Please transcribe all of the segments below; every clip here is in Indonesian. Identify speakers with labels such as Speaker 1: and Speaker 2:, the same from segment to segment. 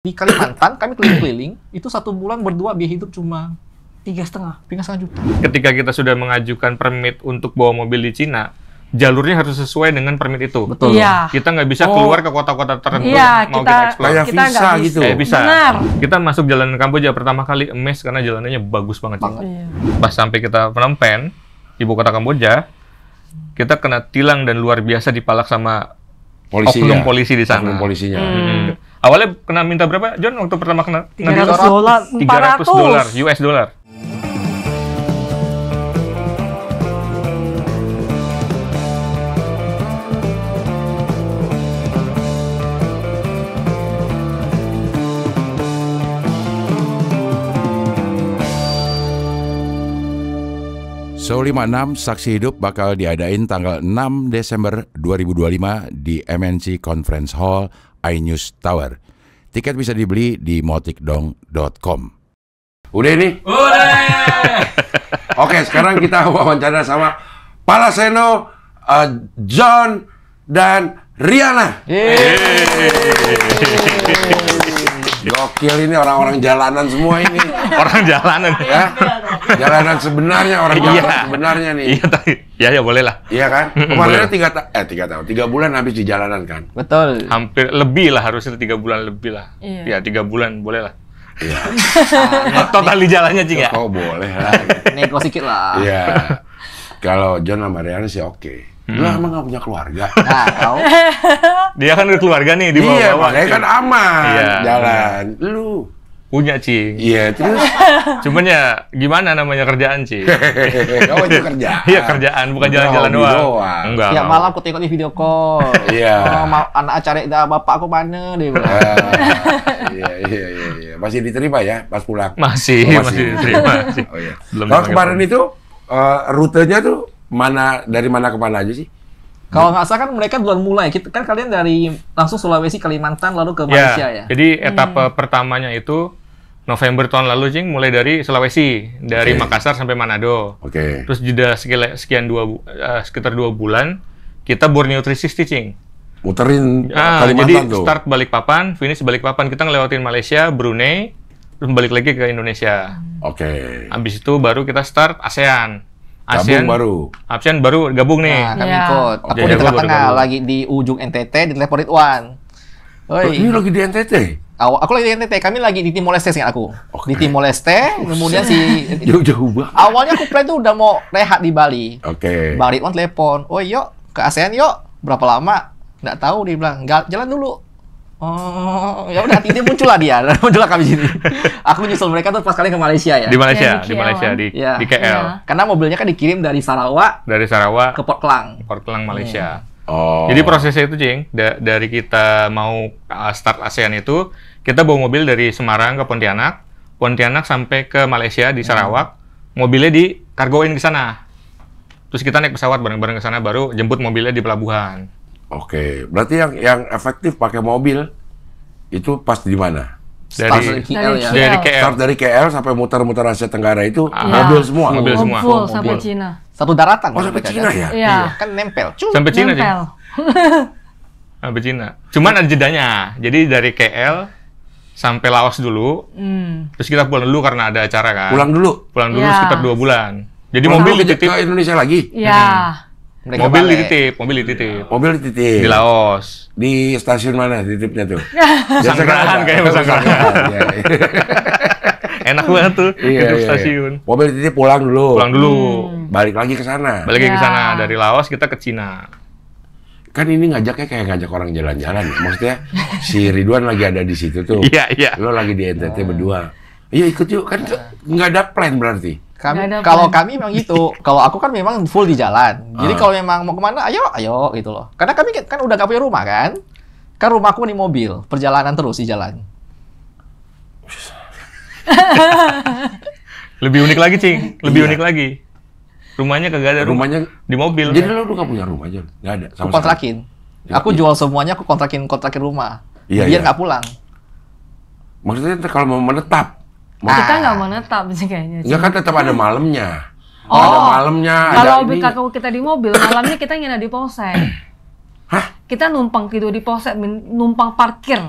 Speaker 1: Di Kalimantan kami keliling-keliling, itu 1 bulan berdua biaya hidup cuma 3,5 juta.
Speaker 2: Ketika kita sudah mengajukan permit untuk bawa mobil di Cina, jalurnya harus sesuai dengan permit itu.
Speaker 1: Betul.
Speaker 3: Iya.
Speaker 2: Kita nggak bisa keluar ke kota-kota tertentu
Speaker 3: Iya,
Speaker 2: mau kita explore.
Speaker 4: Kayak
Speaker 3: kita
Speaker 4: visa
Speaker 3: nggak
Speaker 4: gitu.
Speaker 2: Bisa.
Speaker 3: Benar.
Speaker 2: Kita masuk jalan Kamboja pertama kali emes karena jalanannya bagus banget. Cik.
Speaker 3: Iya.
Speaker 2: Pas sampai kita Phnom Penh, ibu kota Kamboja, kita kena tilang dan luar biasa dipalak sama oknum polisi di sana.
Speaker 4: Oknum polisinya.
Speaker 2: Awalnya kena minta berapa, John? Waktu pertama kena
Speaker 3: $300,
Speaker 2: $300 US dollar.
Speaker 4: Show 56 Saksi Hidup bakal diadain tanggal 6 Desember 2025 di MNC Conference Hall iNews Tower. Tiket bisa dibeli di motikdong.com. Udah ini?
Speaker 2: Udah!
Speaker 4: Oke, sekarang kita wawancara sama Palaseno, John, dan Riana. Gokil ini orang-orang jalanan semua ini.
Speaker 2: Orang jalanan.
Speaker 4: Ya, jalanan sebenarnya, orang jalanan sebenarnya nih.
Speaker 2: Iya, tadi. Ya boleh lah.
Speaker 4: Iya kan? Kemarin 3 bulan habis di jalanan kan?
Speaker 1: Betul.
Speaker 2: Hampir lebih lah, harusnya 3 bulan lebih lah.
Speaker 3: Iya.
Speaker 2: Ya 3 bulan boleh lah.
Speaker 4: Iya.
Speaker 2: Total di jalannya, Cing ya?
Speaker 4: Oh boleh lah.
Speaker 1: Nego sedikit lah.
Speaker 4: Iya. Kalau John sama Riana sih oke. Lu emang gak punya keluarga?
Speaker 1: Nah, tahu.
Speaker 2: Dia kan berkeluarga nih di
Speaker 4: Iya,
Speaker 2: bawah-bawah.
Speaker 4: makanya kan aman
Speaker 2: Iya,
Speaker 4: jalan. Lu
Speaker 2: punya, Cing.
Speaker 4: iya terus
Speaker 2: Cuman ya gimana namanya kerjaan, Cing?
Speaker 4: kau itu kerja.
Speaker 2: Iya, kerjaan, bukan jalan-jalan
Speaker 4: hobi
Speaker 2: doang. Enggak.
Speaker 1: Tiap
Speaker 2: mau.
Speaker 1: malam aku tengok di video call.
Speaker 4: Iya.
Speaker 1: Oh, anak cari bapak aku mana dia bilang.
Speaker 4: Iya. Masih diterima ya pas pulang.
Speaker 2: Masih
Speaker 4: Oh,
Speaker 2: masih diterima. Cing.
Speaker 4: Oh iya.
Speaker 2: Belum
Speaker 4: Kalau
Speaker 2: dipanggil
Speaker 4: kemarin
Speaker 2: pulang.
Speaker 4: itu rutenya tuh dari mana ke mana aja sih?
Speaker 1: Kalau nggak salah kan mereka duluan mulai. Kan kalian dari langsung Sulawesi, Kalimantan, lalu ke Malaysia ya?
Speaker 2: Jadi etapa pertamanya itu November tahun lalu, Cing, mulai dari Sulawesi, dari
Speaker 4: Oke.
Speaker 2: Makassar sampai Manado.
Speaker 4: Oke.
Speaker 2: Terus jeda sekitar 2 bulan, kita Borneo 360, Cing.
Speaker 4: Muterin
Speaker 2: Jadi
Speaker 4: Kalimantan tuh.
Speaker 2: start Balikpapan, finish Balikpapan. Kita ngelewatin Malaysia, Brunei, terus balik lagi ke Indonesia.
Speaker 4: Oke.
Speaker 2: Habis itu baru kita start ASEAN. ASEAN baru gabung nih.
Speaker 1: Nah, kami
Speaker 3: Iya.
Speaker 1: ikut. Aku
Speaker 2: Jadi
Speaker 1: di
Speaker 2: aku
Speaker 1: tengah-tengah,
Speaker 2: baru gabung.
Speaker 1: lagi di ujung NTT, di telepon Ridwan.
Speaker 4: Ini
Speaker 1: Oi.
Speaker 4: lagi di NTT.
Speaker 1: Aku lagi di NTT, kami lagi di Timor Leste, ingat aku.
Speaker 4: Oke.
Speaker 1: Di Timor Leste, kemudian
Speaker 4: Jauh-jauh banget.
Speaker 1: awalnya aku plan tuh udah mau rehat di Bali.
Speaker 4: Oke.
Speaker 1: Bang Ridwan telepon, "Oh, yuk ke ASEAN yuk." Berapa lama? Nggak tahu, dia bilang. Jalan dulu. Oh, ya udah hati-hati muncullah dia. Muncullah kami sini. Aku nyusul mereka tuh pas kali ke Malaysia ya.
Speaker 2: Di Malaysia,
Speaker 3: Iya,
Speaker 2: di
Speaker 3: di
Speaker 2: Malaysia,
Speaker 3: KL.
Speaker 2: di,
Speaker 1: Iya.
Speaker 2: di KL.
Speaker 3: Iya.
Speaker 1: Karena mobilnya kan dikirim dari Sarawak
Speaker 2: Dari Sarawak
Speaker 1: ke Port Klang.
Speaker 2: Port Klang, Malaysia.
Speaker 4: Oh.
Speaker 2: Jadi prosesnya itu, Cing, dari kita mau start ASEAN itu, kita bawa mobil dari Semarang ke Pontianak sampai ke Malaysia di Sarawak, mobilnya di kargoin ke sana. Terus kita naik pesawat bareng-bareng ke sana, baru jemput mobilnya di pelabuhan.
Speaker 4: Oke. Berarti yang efektif pakai mobil itu pas di mana?
Speaker 1: Start
Speaker 2: Dari
Speaker 1: dari KL ya.
Speaker 2: dari KL.
Speaker 4: Start dari KL sampai muter-muter Asia Tenggara itu
Speaker 2: Ah.
Speaker 4: mobil semua.
Speaker 2: Mobil semua.
Speaker 3: Full
Speaker 1: Mobil.
Speaker 3: sampai Cina.
Speaker 1: Satu daratan.
Speaker 4: Oh, sampai
Speaker 1: mereka
Speaker 4: Cina
Speaker 1: kan.
Speaker 4: ya?
Speaker 3: Iya.
Speaker 1: Kan nempel. Cuk.
Speaker 2: Sampai Cina, Cing.
Speaker 3: Nempel.
Speaker 2: Sampai Cina. Cuman ada jedanya. Jadi dari KL sampai Laos dulu, terus kita pulang dulu karena ada acara kan.
Speaker 4: Pulang dulu.
Speaker 2: Pulang dulu
Speaker 3: Iya.
Speaker 2: sekitar 2 bulan. Jadi
Speaker 4: Pulang
Speaker 2: mobil
Speaker 4: dulu ke
Speaker 2: dititip.
Speaker 4: Indonesia lagi.
Speaker 3: Iya.
Speaker 1: Mereka
Speaker 2: Mobil
Speaker 1: balik.
Speaker 2: dititip.
Speaker 4: Mobil dititip.
Speaker 2: Di Laos.
Speaker 4: Di stasiun mana titipnya tuh?
Speaker 2: Sanggrahan kayaknya, Sanggrahan.
Speaker 4: Iya, iya.
Speaker 2: Enak banget tuh
Speaker 4: Iya,
Speaker 2: hidup
Speaker 4: iya.
Speaker 2: stasiun.
Speaker 4: Mobil dititip pulang dulu.
Speaker 2: Pulang dulu.
Speaker 4: Balik lagi ke sana.
Speaker 2: Balik lagi ke
Speaker 3: Ya.
Speaker 2: sana. Dari Laos kita ke Cina.
Speaker 4: Kan ini ngajaknya kayak ngajak orang jalan-jalan ya. Maksudnya si Ridwan lagi ada di situ tuh.
Speaker 2: Iya.
Speaker 4: Lo lagi di NTT berdua. Iya ikut yuk. Kan nggak ada plan berarti.
Speaker 1: Kami,
Speaker 3: Nggak ada
Speaker 1: kalau
Speaker 3: plan.
Speaker 1: kami memang gitu. Kalau aku kan memang full di jalan. Jadi kalau memang mau kemana, ayo gitu loh. Karena kami kan udah gak punya rumah kan. Kan rumahku di mobil, perjalanan terus di jalan.
Speaker 2: Lebih unik lagi, Cing. Lebih unik lagi. Rumahnya kagak ada rumah.
Speaker 4: Rumahnya.
Speaker 2: Di mobil.
Speaker 4: Jadi lo udah nggak punya rumah aja? Nggak ada.
Speaker 1: Aku
Speaker 4: Sama sekali.
Speaker 1: kontrakin. Aku jual semuanya, aku kontrakin rumah.
Speaker 4: Iya,
Speaker 1: Biar
Speaker 4: iya.
Speaker 1: nggak pulang.
Speaker 4: Maksudnya ntar kalau mau menetap.
Speaker 3: Kita nggak mau netap sih kayaknya.
Speaker 4: Ya kan tetap ada malamnya.
Speaker 3: Oh.
Speaker 4: Ada malamnya.
Speaker 3: Kalau
Speaker 4: ada ini.
Speaker 3: kalau kita di mobil, malamnya kita nginep di polsek.
Speaker 4: Hah?
Speaker 3: Kita numpang tidur di polsek, numpang parkir.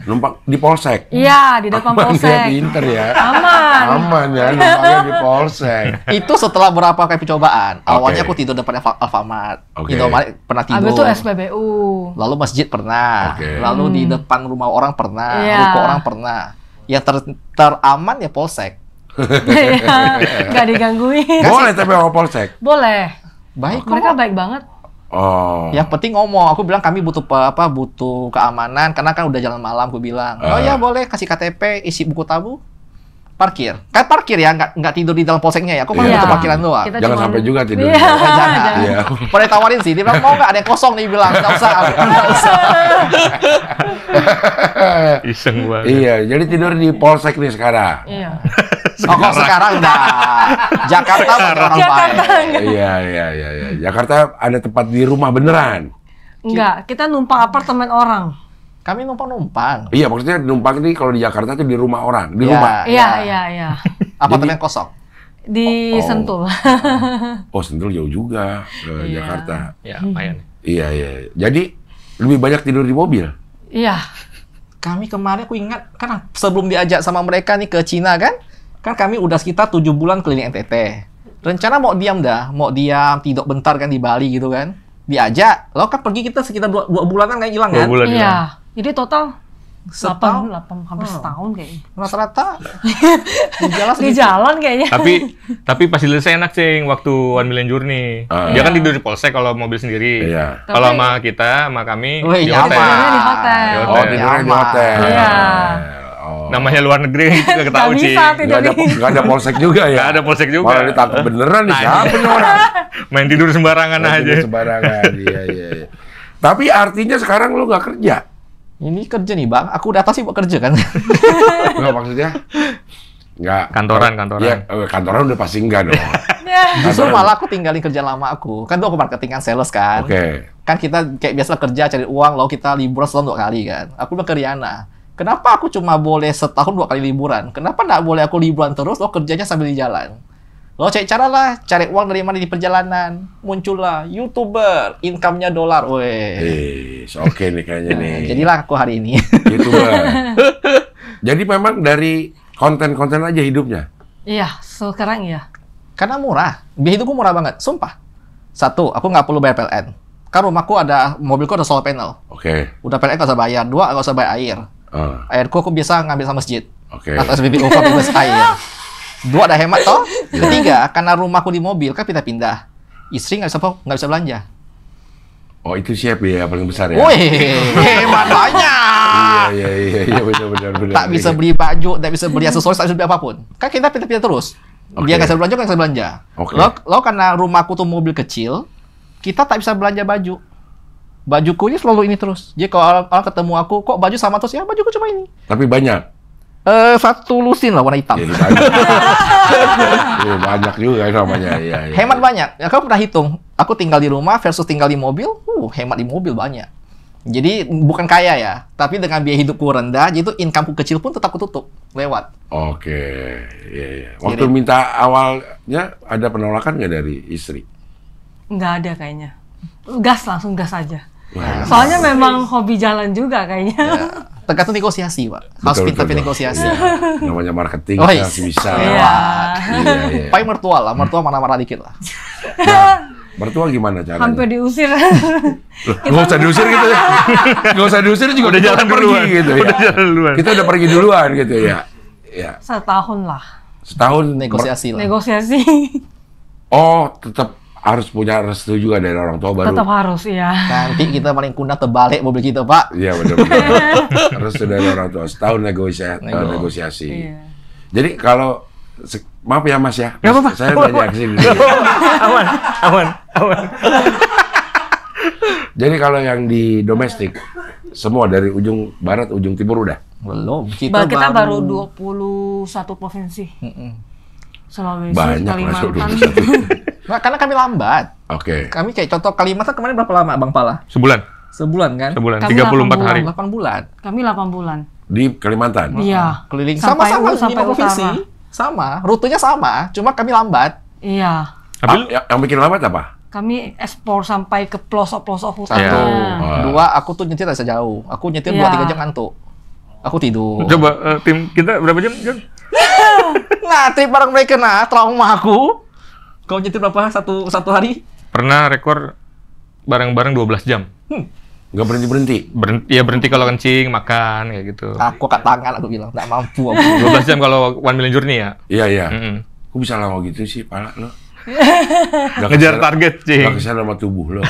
Speaker 4: Numpang di polsek.
Speaker 3: Iya, di depan
Speaker 4: Aman ya,
Speaker 3: polsek.
Speaker 4: pinter ya.
Speaker 3: Aman.
Speaker 4: Aman ya, numpangnya di polsek.
Speaker 1: Itu setelah berapa kali percobaan. Awalnya
Speaker 4: Oke.
Speaker 1: aku tidur depan Alfamart.
Speaker 4: Oke.
Speaker 1: Indomaret pernah tidur.
Speaker 3: Abis itu SPBU.
Speaker 1: Lalu masjid pernah.
Speaker 4: Oke.
Speaker 1: Lalu di depan rumah orang pernah.
Speaker 3: Iya.
Speaker 1: Ruko orang pernah. Yang teraman ya polsek.
Speaker 3: Iya, nggak digangguin.
Speaker 4: Boleh tapi orang polsek.
Speaker 3: Boleh.
Speaker 1: Baik kok.
Speaker 3: Mereka baik banget.
Speaker 4: Oh.
Speaker 1: Yang penting ngomong. Aku bilang kami butuh butuh keamanan karena kan udah jalan malam. Aku bilang, oh ya boleh kasih KTP, isi buku tamu, parkir. Kan parkir ya, nggak tidur di dalam polseknya ya. Aku cuma
Speaker 4: Iya.
Speaker 1: butuh parkiran doang.
Speaker 3: Kita
Speaker 4: Jangan
Speaker 3: cuman-
Speaker 4: sampai juga tidur.
Speaker 3: Iya,
Speaker 1: Jangan.
Speaker 3: jangan.
Speaker 4: Iya.
Speaker 1: Pada tawarin sih, dia bilang mau nggak ada yang kosong nih, bilang nggak usah, nggak usah.
Speaker 2: Iseng banget.
Speaker 4: Iya, jadi tidur di polsek nih sekarang.
Speaker 3: Iya.
Speaker 1: Oh kok sekarang enggak. Jakarta banyak orang
Speaker 3: Jakarta
Speaker 1: baik.
Speaker 4: Iya. Jakarta ada tempat di rumah beneran.
Speaker 3: Enggak, kita numpang apartemen orang.
Speaker 1: Kami numpang-numpang.
Speaker 4: Iya, maksudnya numpang ini kalau di Jakarta tuh di rumah orang, di
Speaker 1: Iya.
Speaker 4: rumah.
Speaker 3: Iya.
Speaker 1: Apartemen kosong.
Speaker 3: Di
Speaker 4: Oh.
Speaker 3: Sentul.
Speaker 4: Oh, Sentul jauh juga ke
Speaker 3: Iya.
Speaker 4: Jakarta.
Speaker 2: Ya, lumayan.
Speaker 4: Iya. Jadi lebih banyak tidur di mobil.
Speaker 3: Iya.
Speaker 1: Kami kemarin aku ingat kan sebelum diajak sama mereka nih ke Cina kan kami udah sekitar 7 bulan keliling NTT. Rencana mau diam, tidur bentar kan di Bali gitu kan. Diajak, lo kan pergi kita sekitar 2 bulanan kan hilang
Speaker 2: 2
Speaker 1: kan?
Speaker 2: bulan hilang.
Speaker 3: Iya. Jadi total
Speaker 1: Setahun
Speaker 3: 8 hampir setahun kayaknya.
Speaker 1: rata-rata di jalan
Speaker 3: Di
Speaker 1: segitu.
Speaker 3: jalan kayaknya.
Speaker 2: Tapi pas selesai enak sih waktu One Million Journey.
Speaker 4: Ah.
Speaker 2: Dia kan tidur di polsek kalau mobil sendiri.
Speaker 4: Iya.
Speaker 2: Kalau
Speaker 3: Tapi-
Speaker 2: sama kita, sama kami
Speaker 1: Wih,
Speaker 2: di
Speaker 1: nyaman.
Speaker 2: hotel.
Speaker 3: Tidurnya di hotel.
Speaker 2: Di
Speaker 4: Oh,
Speaker 2: hotel.
Speaker 4: tidurnya di
Speaker 1: Nyaman.
Speaker 4: hotel.
Speaker 3: Iya.
Speaker 4: Oh.
Speaker 2: Namanya luar negeri kita
Speaker 3: Nggak
Speaker 2: ketahui sih.
Speaker 3: bisa tidur
Speaker 4: Nggak ada polsek juga ya?
Speaker 2: Nggak ada polsek juga.
Speaker 4: Malah ditangkap beneran nih,
Speaker 2: Nah,
Speaker 4: siapa nih orang?
Speaker 2: Main tidur sembarangan
Speaker 4: Nggak
Speaker 2: aja.
Speaker 4: tidur sembarangan, iya. Tapi artinya sekarang lu nggak kerja?
Speaker 1: Ini kerja nih bang, aku udah pasti buat kerja kan.
Speaker 4: Nggak maksudnya? Nggak.
Speaker 2: Kantoran.
Speaker 4: Iya, kantoran udah pasti enggak dong.
Speaker 1: Justru malah aku tinggalin kerja lama aku. Kan tuh aku marketing kan sales kan.
Speaker 4: Oke.
Speaker 1: Kan kita kayak biasa kerja cari uang, lalu kita liburan setahun 2 kali kan. Aku bilang ke Riana, kenapa aku cuma boleh setahun 2 kali liburan? Kenapa nggak boleh aku liburan terus, lo kerjanya sambil di jalan? Lo cari cara lah, cari uang dari mana di perjalanan. Muncullah YouTuber, income-nya dolar, weh.
Speaker 4: Oke nih kayaknya nih.
Speaker 1: Jadilah aku hari ini.
Speaker 4: YouTuber. Jadi memang dari konten-konten aja hidupnya.
Speaker 3: Iya, sekarang iya.
Speaker 1: Karena murah. Biaya hidupku murah banget, sumpah. Satu, aku nggak perlu bayar PLN. Kan rumahku mobilku ada solar panel.
Speaker 4: Oke.
Speaker 1: Udah PLN nggak usah bayar. 2, nggak usah bayar air. Airku aku biasa ngambil sama masjid.
Speaker 4: Oke.
Speaker 1: Atau SPBU aku bebas air. 2, ada hemat toh. Ketiga, karena rumahku di mobil kan pindah-pindah. Istri nggak bisa belanja.
Speaker 4: Oh, itu siapa ya paling besar ya?
Speaker 1: Wih, hemat banyak.
Speaker 4: Iya, benar.
Speaker 1: Tak bisa beli baju, tak bisa beli aksesoris, tak bisa beli apapun. Kan kita pindah-pindah terus.
Speaker 4: Oke.
Speaker 1: Dia nggak bisa belanja, kan nggak bisa belanja.
Speaker 4: Oke.
Speaker 1: Lo karena rumahku tuh mobil kecil, kita tak bisa belanja baju. Bajuku ini selalu ini terus. Jadi kalau orang ketemu aku, kok baju sama terus? Ya bajuku cuma ini.
Speaker 4: Tapi banyak.
Speaker 1: Satu lusin lah warna hitam.
Speaker 4: Jadi banyak. Banyak juga namanya. Iya.
Speaker 1: Hemat banyak. Ya, kamu pernah hitung, aku tinggal di rumah versus tinggal di mobil, hemat di mobil banyak. Jadi bukan kaya ya, tapi dengan biaya hidupku rendah, jadi itu income-ku kecil pun tetap kututup lewat.
Speaker 4: Oke. Iya. Waktu minta awalnya ada penolakan nggak dari istri?
Speaker 3: Nggak ada kayaknya. Langsung gas aja.
Speaker 4: Wah,
Speaker 3: Soalnya memang hobi jalan juga kayaknya.
Speaker 1: Ya, tergantung negosiasi, Pak. Harus
Speaker 4: betul,
Speaker 1: pintar
Speaker 4: betul.
Speaker 1: negosiasi.
Speaker 4: namanya marketing
Speaker 1: Oh,
Speaker 4: kita
Speaker 1: iya.
Speaker 4: harus bisa.
Speaker 3: Iya.
Speaker 4: Iya.
Speaker 1: Paling mertua lah, mertua marah-marah dikit lah.
Speaker 4: Mertua gimana caranya?
Speaker 3: Hampir diusir.
Speaker 4: Nggak usah diusir gitu ya. Nggak usah diusir juga
Speaker 2: Udah
Speaker 4: kita
Speaker 2: jalan
Speaker 4: pergi
Speaker 2: duluan.
Speaker 4: gitu ya.
Speaker 2: Udah jalan duluan.
Speaker 4: Kita udah pergi duluan gitu ya. Ya.
Speaker 3: Setahun lah.
Speaker 4: Setahun
Speaker 1: Negosiasi lah.
Speaker 3: Negosiasi.
Speaker 4: Oh, tetap harus punya restu juga dari orang tua baru.
Speaker 3: Tetap harus, ya.
Speaker 1: Nanti kita paling kuna terbalik mobil kita, Pak.
Speaker 4: Iya benar-benar. Restu dari orang tua. Setahun negosiasi.
Speaker 3: Iya.
Speaker 4: Jadi kalau maaf ya Mas ya.
Speaker 2: Nggak apa-apa.
Speaker 4: Saya tanya ke sini dulu.
Speaker 2: aman.
Speaker 4: Jadi kalau yang di domestik semua dari ujung barat ujung timur udah.
Speaker 1: Belum. Kita
Speaker 3: Baru 21 provinsi. Sulawesi,
Speaker 4: Banyak masuk
Speaker 3: Kalimantan.
Speaker 4: 21.
Speaker 1: Nah, karena kami lambat.
Speaker 4: Oke.
Speaker 1: Kami kayak contoh Kalimantan kemarin berapa lama, Bang Pala?
Speaker 2: Sebulan.
Speaker 1: Sebulan kan?
Speaker 2: Sebulan.
Speaker 3: Kami
Speaker 2: 34 hari.
Speaker 1: 8 bulan.
Speaker 3: Kami 8 bulan.
Speaker 4: Di Kalimantan.
Speaker 3: Iya.
Speaker 1: Keliling
Speaker 3: Sampai
Speaker 1: sama-sama
Speaker 3: sampai
Speaker 1: 5 provinsi.
Speaker 3: utara.
Speaker 1: Sama, rutenya sama, cuma kami lambat.
Speaker 3: Iya.
Speaker 2: Tapi
Speaker 4: Yang bikin lambat apa?
Speaker 3: Kami ekspor sampai ke pelosok-pelosok hutan.
Speaker 1: Satu.
Speaker 2: Iya.
Speaker 1: Dua, aku tuh nyetir tak bisa jauh. Aku nyetir
Speaker 3: Iya.
Speaker 1: 2-3 jam ngantuk. Aku tidur.
Speaker 2: Coba tim kita berapa jam, John?
Speaker 1: Nah, trip bareng mereka trauma aku. Kau nyetir berapa satu hari?
Speaker 2: Pernah rekor bareng-bareng 12 jam.
Speaker 4: Nggak berhenti-berhenti.
Speaker 2: Berhenti kalau kencing, makan kayak gitu.
Speaker 1: Aku kat tangan aku bilang, nggak mampu aku.
Speaker 2: 12 jam kalau 1 million journey ya.
Speaker 4: Iya.
Speaker 2: Mm-mm.
Speaker 4: Kok bisa lama gitu sih, pala lo?
Speaker 2: Ngejar target, Cing.
Speaker 4: Nggak kesana sama tubuh lo.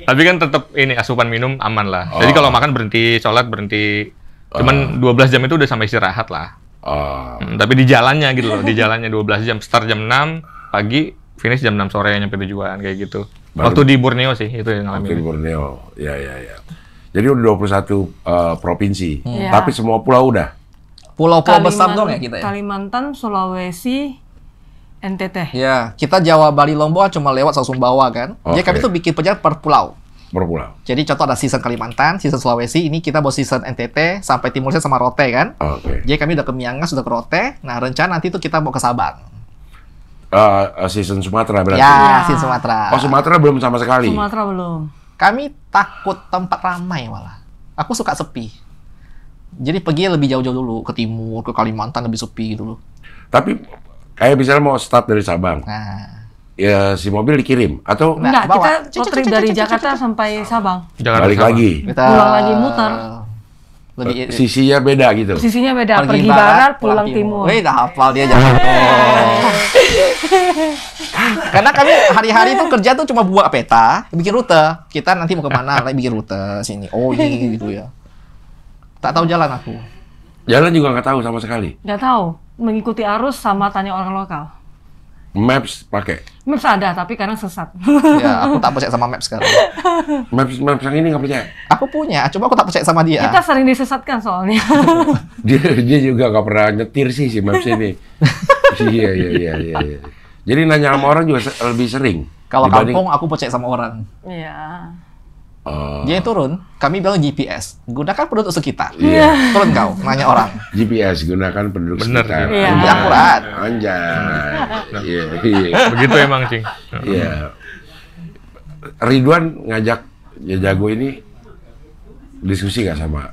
Speaker 2: Tapi kan tetap ini asupan minum aman lah. Jadi kalau makan berhenti, sholat berhenti. Cuman 12 jam itu udah sampai istirahat lah. Tapi di jalannya gitu loh, di jalannya 12 jam. Start jam 6 pagi, finish jam 6 sore nyampe tujuan kayak gitu. Waktu di Borneo sih itu yang ngalamin.
Speaker 4: Oke, di Borneo. Ya. Jadi udah 21 provinsi.
Speaker 3: Iya.
Speaker 4: Tapi semua pulau udah.
Speaker 1: Pulau-pulau besar dong ya kita ya?
Speaker 3: Kalimantan, Sulawesi, NTT.
Speaker 1: Ya, kita Jawa, Bali, Lombok cuma lewat Sumbawa kan. Jadi kami
Speaker 4: Oke.
Speaker 1: tuh bikin perjalanan per pulau.
Speaker 4: Per pulau.
Speaker 1: Jadi contoh ada season Kalimantan, season Sulawesi, ini kita bawa season NTT sampai Timur Leste sama Rote kan.
Speaker 4: Oke.
Speaker 1: Jadi kami udah ke Miangas, sudah ke Rote. Nah, rencana nanti tuh kita mau ke Sabang.
Speaker 4: Season Sumatera berarti.
Speaker 1: Ya, season Sumatera.
Speaker 4: Oh, Sumatera belum sama sekali.
Speaker 3: Sumatera belum.
Speaker 1: Kami takut tempat ramai malah. Aku suka sepi. Jadi pergi lebih jauh-jauh dulu ke timur, ke Kalimantan lebih sepi gitu loh.
Speaker 4: Tapi kayak misalnya mau start dari Sabang,
Speaker 1: Nah,
Speaker 4: ya si mobil dikirim atau
Speaker 1: Nah,
Speaker 3: Enggak,
Speaker 1: bawa.
Speaker 3: kita road trip dari Jakarta sampai Sabang.
Speaker 2: Jakarta
Speaker 4: balik
Speaker 2: sama.
Speaker 4: lagi.
Speaker 1: kita
Speaker 3: Pulang lagi muter.
Speaker 1: Lebih
Speaker 4: Sisinya beda gitu.
Speaker 3: Posisinya beda, pergi barat, pulang timur.
Speaker 1: Wih, dah hafal dia jangan. Karena kami hari-hari tuh kerja tuh cuma buat peta, bikin rute. Kita nanti mau kemana, lagi bikin rute sini. Oh ini gitu ya. Tak tahu jalan aku.
Speaker 4: Jalan juga nggak tahu sama sekali.
Speaker 3: Nggak tahu, mengikuti arus sama tanya orang lokal.
Speaker 4: Maps pakai.
Speaker 3: Maps ada, tapi kadang sesat.
Speaker 1: Ya, aku tak percaya sama Maps sekarang.
Speaker 4: Maps yang ini nggak percaya.
Speaker 1: Aku punya, coba aku tak percaya sama dia.
Speaker 3: Kita sering disesatkan soalnya.
Speaker 4: Dia juga nggak pernah nyetir sih si Maps ini. Iya. Jadi nanya sama orang juga lebih sering.
Speaker 1: Kalau
Speaker 4: dibanding-
Speaker 1: kampung aku percaya sama orang.
Speaker 3: Iya.
Speaker 1: Dia turun, kami bilang GPS. Gunakan penduduk sekitar.
Speaker 4: Iya.
Speaker 1: Turun kau, nanya orang.
Speaker 4: GPS gunakan penduduk
Speaker 2: Bener,
Speaker 4: sekitar.
Speaker 3: Iya.
Speaker 1: Lebih akurat.
Speaker 4: Anjay. Iya.
Speaker 2: Begitu emang, Cing.
Speaker 4: Iya. Ridwan ngajak Jago ini diskusi nggak sama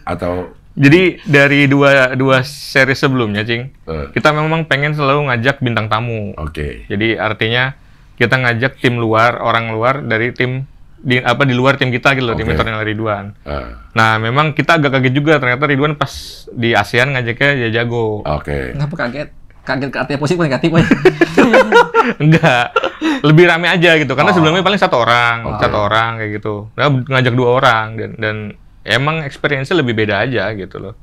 Speaker 4: atau
Speaker 2: Jadi dari dua seri sebelumnya, Cing,
Speaker 4: Eh.
Speaker 2: kita memang pengen selalu ngajak bintang tamu.
Speaker 4: oke.
Speaker 2: Jadi artinya kita ngajak tim luar, orang luar dari tim di luar tim kita gitu loh, tim
Speaker 4: Oke.
Speaker 2: internal Ridwan.
Speaker 4: Eh,
Speaker 2: Nah, memang kita agak kaget juga ternyata Ridwan pas di ASEAN ngajaknya Jago.
Speaker 4: Oke.
Speaker 1: Kenapa kaget? Kaget ke artinya positif, negatif, woy.
Speaker 2: Enggak. Lebih rame aja gitu. Karena
Speaker 1: Oh.
Speaker 2: sebelumnya paling satu orang
Speaker 4: Oke.
Speaker 2: kayak gitu. Nah, ngajak 2 orang dan emang experience-nya lebih beda aja gitu loh.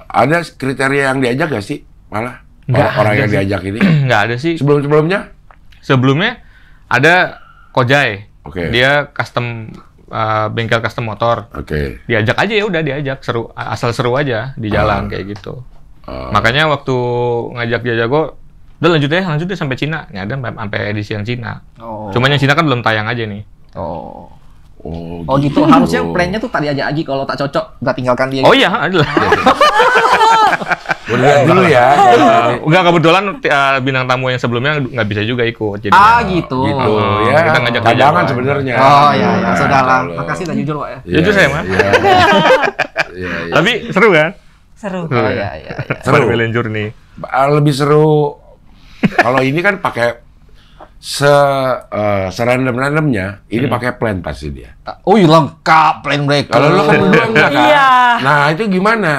Speaker 4: Ada kriteria yang diajak gak sih? Malah
Speaker 2: Nggak
Speaker 4: orang
Speaker 2: ada
Speaker 4: yang
Speaker 2: sih.
Speaker 4: diajak ini
Speaker 2: Nggak ada sih.
Speaker 4: sebelumnya?
Speaker 2: Sebelumnya ada Kojai.
Speaker 4: Oke.
Speaker 2: Dia custom bengkel custom motor.
Speaker 4: Oke.
Speaker 2: Diajak aja ya udah diajak seru asal seru aja di jalan kayak gitu.
Speaker 4: Oh.
Speaker 2: Makanya waktu ngajak Jago udah lanjut deh sampai Cina. Ya ada sampai edisi yang Cina.
Speaker 1: Oh.
Speaker 2: Cuman yang Cina kan belum tayang aja nih.
Speaker 1: Oh.
Speaker 4: Oh,
Speaker 1: Oh gitu. Harusnya plannya tuh tadi aja lagi. Kalau tak cocok, udah tinggalkan dia.
Speaker 2: Oh iya, adalah.
Speaker 4: Udah lihat dulu ya.
Speaker 2: Enggak, kebetulan bintang tamu yang sebelumnya nggak bisa juga ikut. Jadi
Speaker 1: Gitu.
Speaker 4: Gitu
Speaker 2: Oh,
Speaker 4: ya.
Speaker 2: kita ngajak
Speaker 4: Cadangan
Speaker 2: aja,
Speaker 4: sebenarnya.
Speaker 1: Oh iya, ya.
Speaker 4: Nah,
Speaker 1: Sudahlah.
Speaker 4: kalau-
Speaker 1: Makasih udah jujur, Pak ya.
Speaker 4: Iya,
Speaker 2: Jujur saya, Mas.
Speaker 4: Iya. Iya.
Speaker 2: Tapi seru kan?
Speaker 3: Seru.
Speaker 1: Oh iya, iya.
Speaker 4: Seru.
Speaker 2: Seru. Journey.
Speaker 4: Lebih seru kalau ini kan pakai serandom-randomnya, ini pakai plan pasti dia.
Speaker 1: Oh iya, lengkap plan mereka.
Speaker 4: Kalau lo kan berdua enggak kan?
Speaker 3: Iya.
Speaker 4: Nah itu gimana?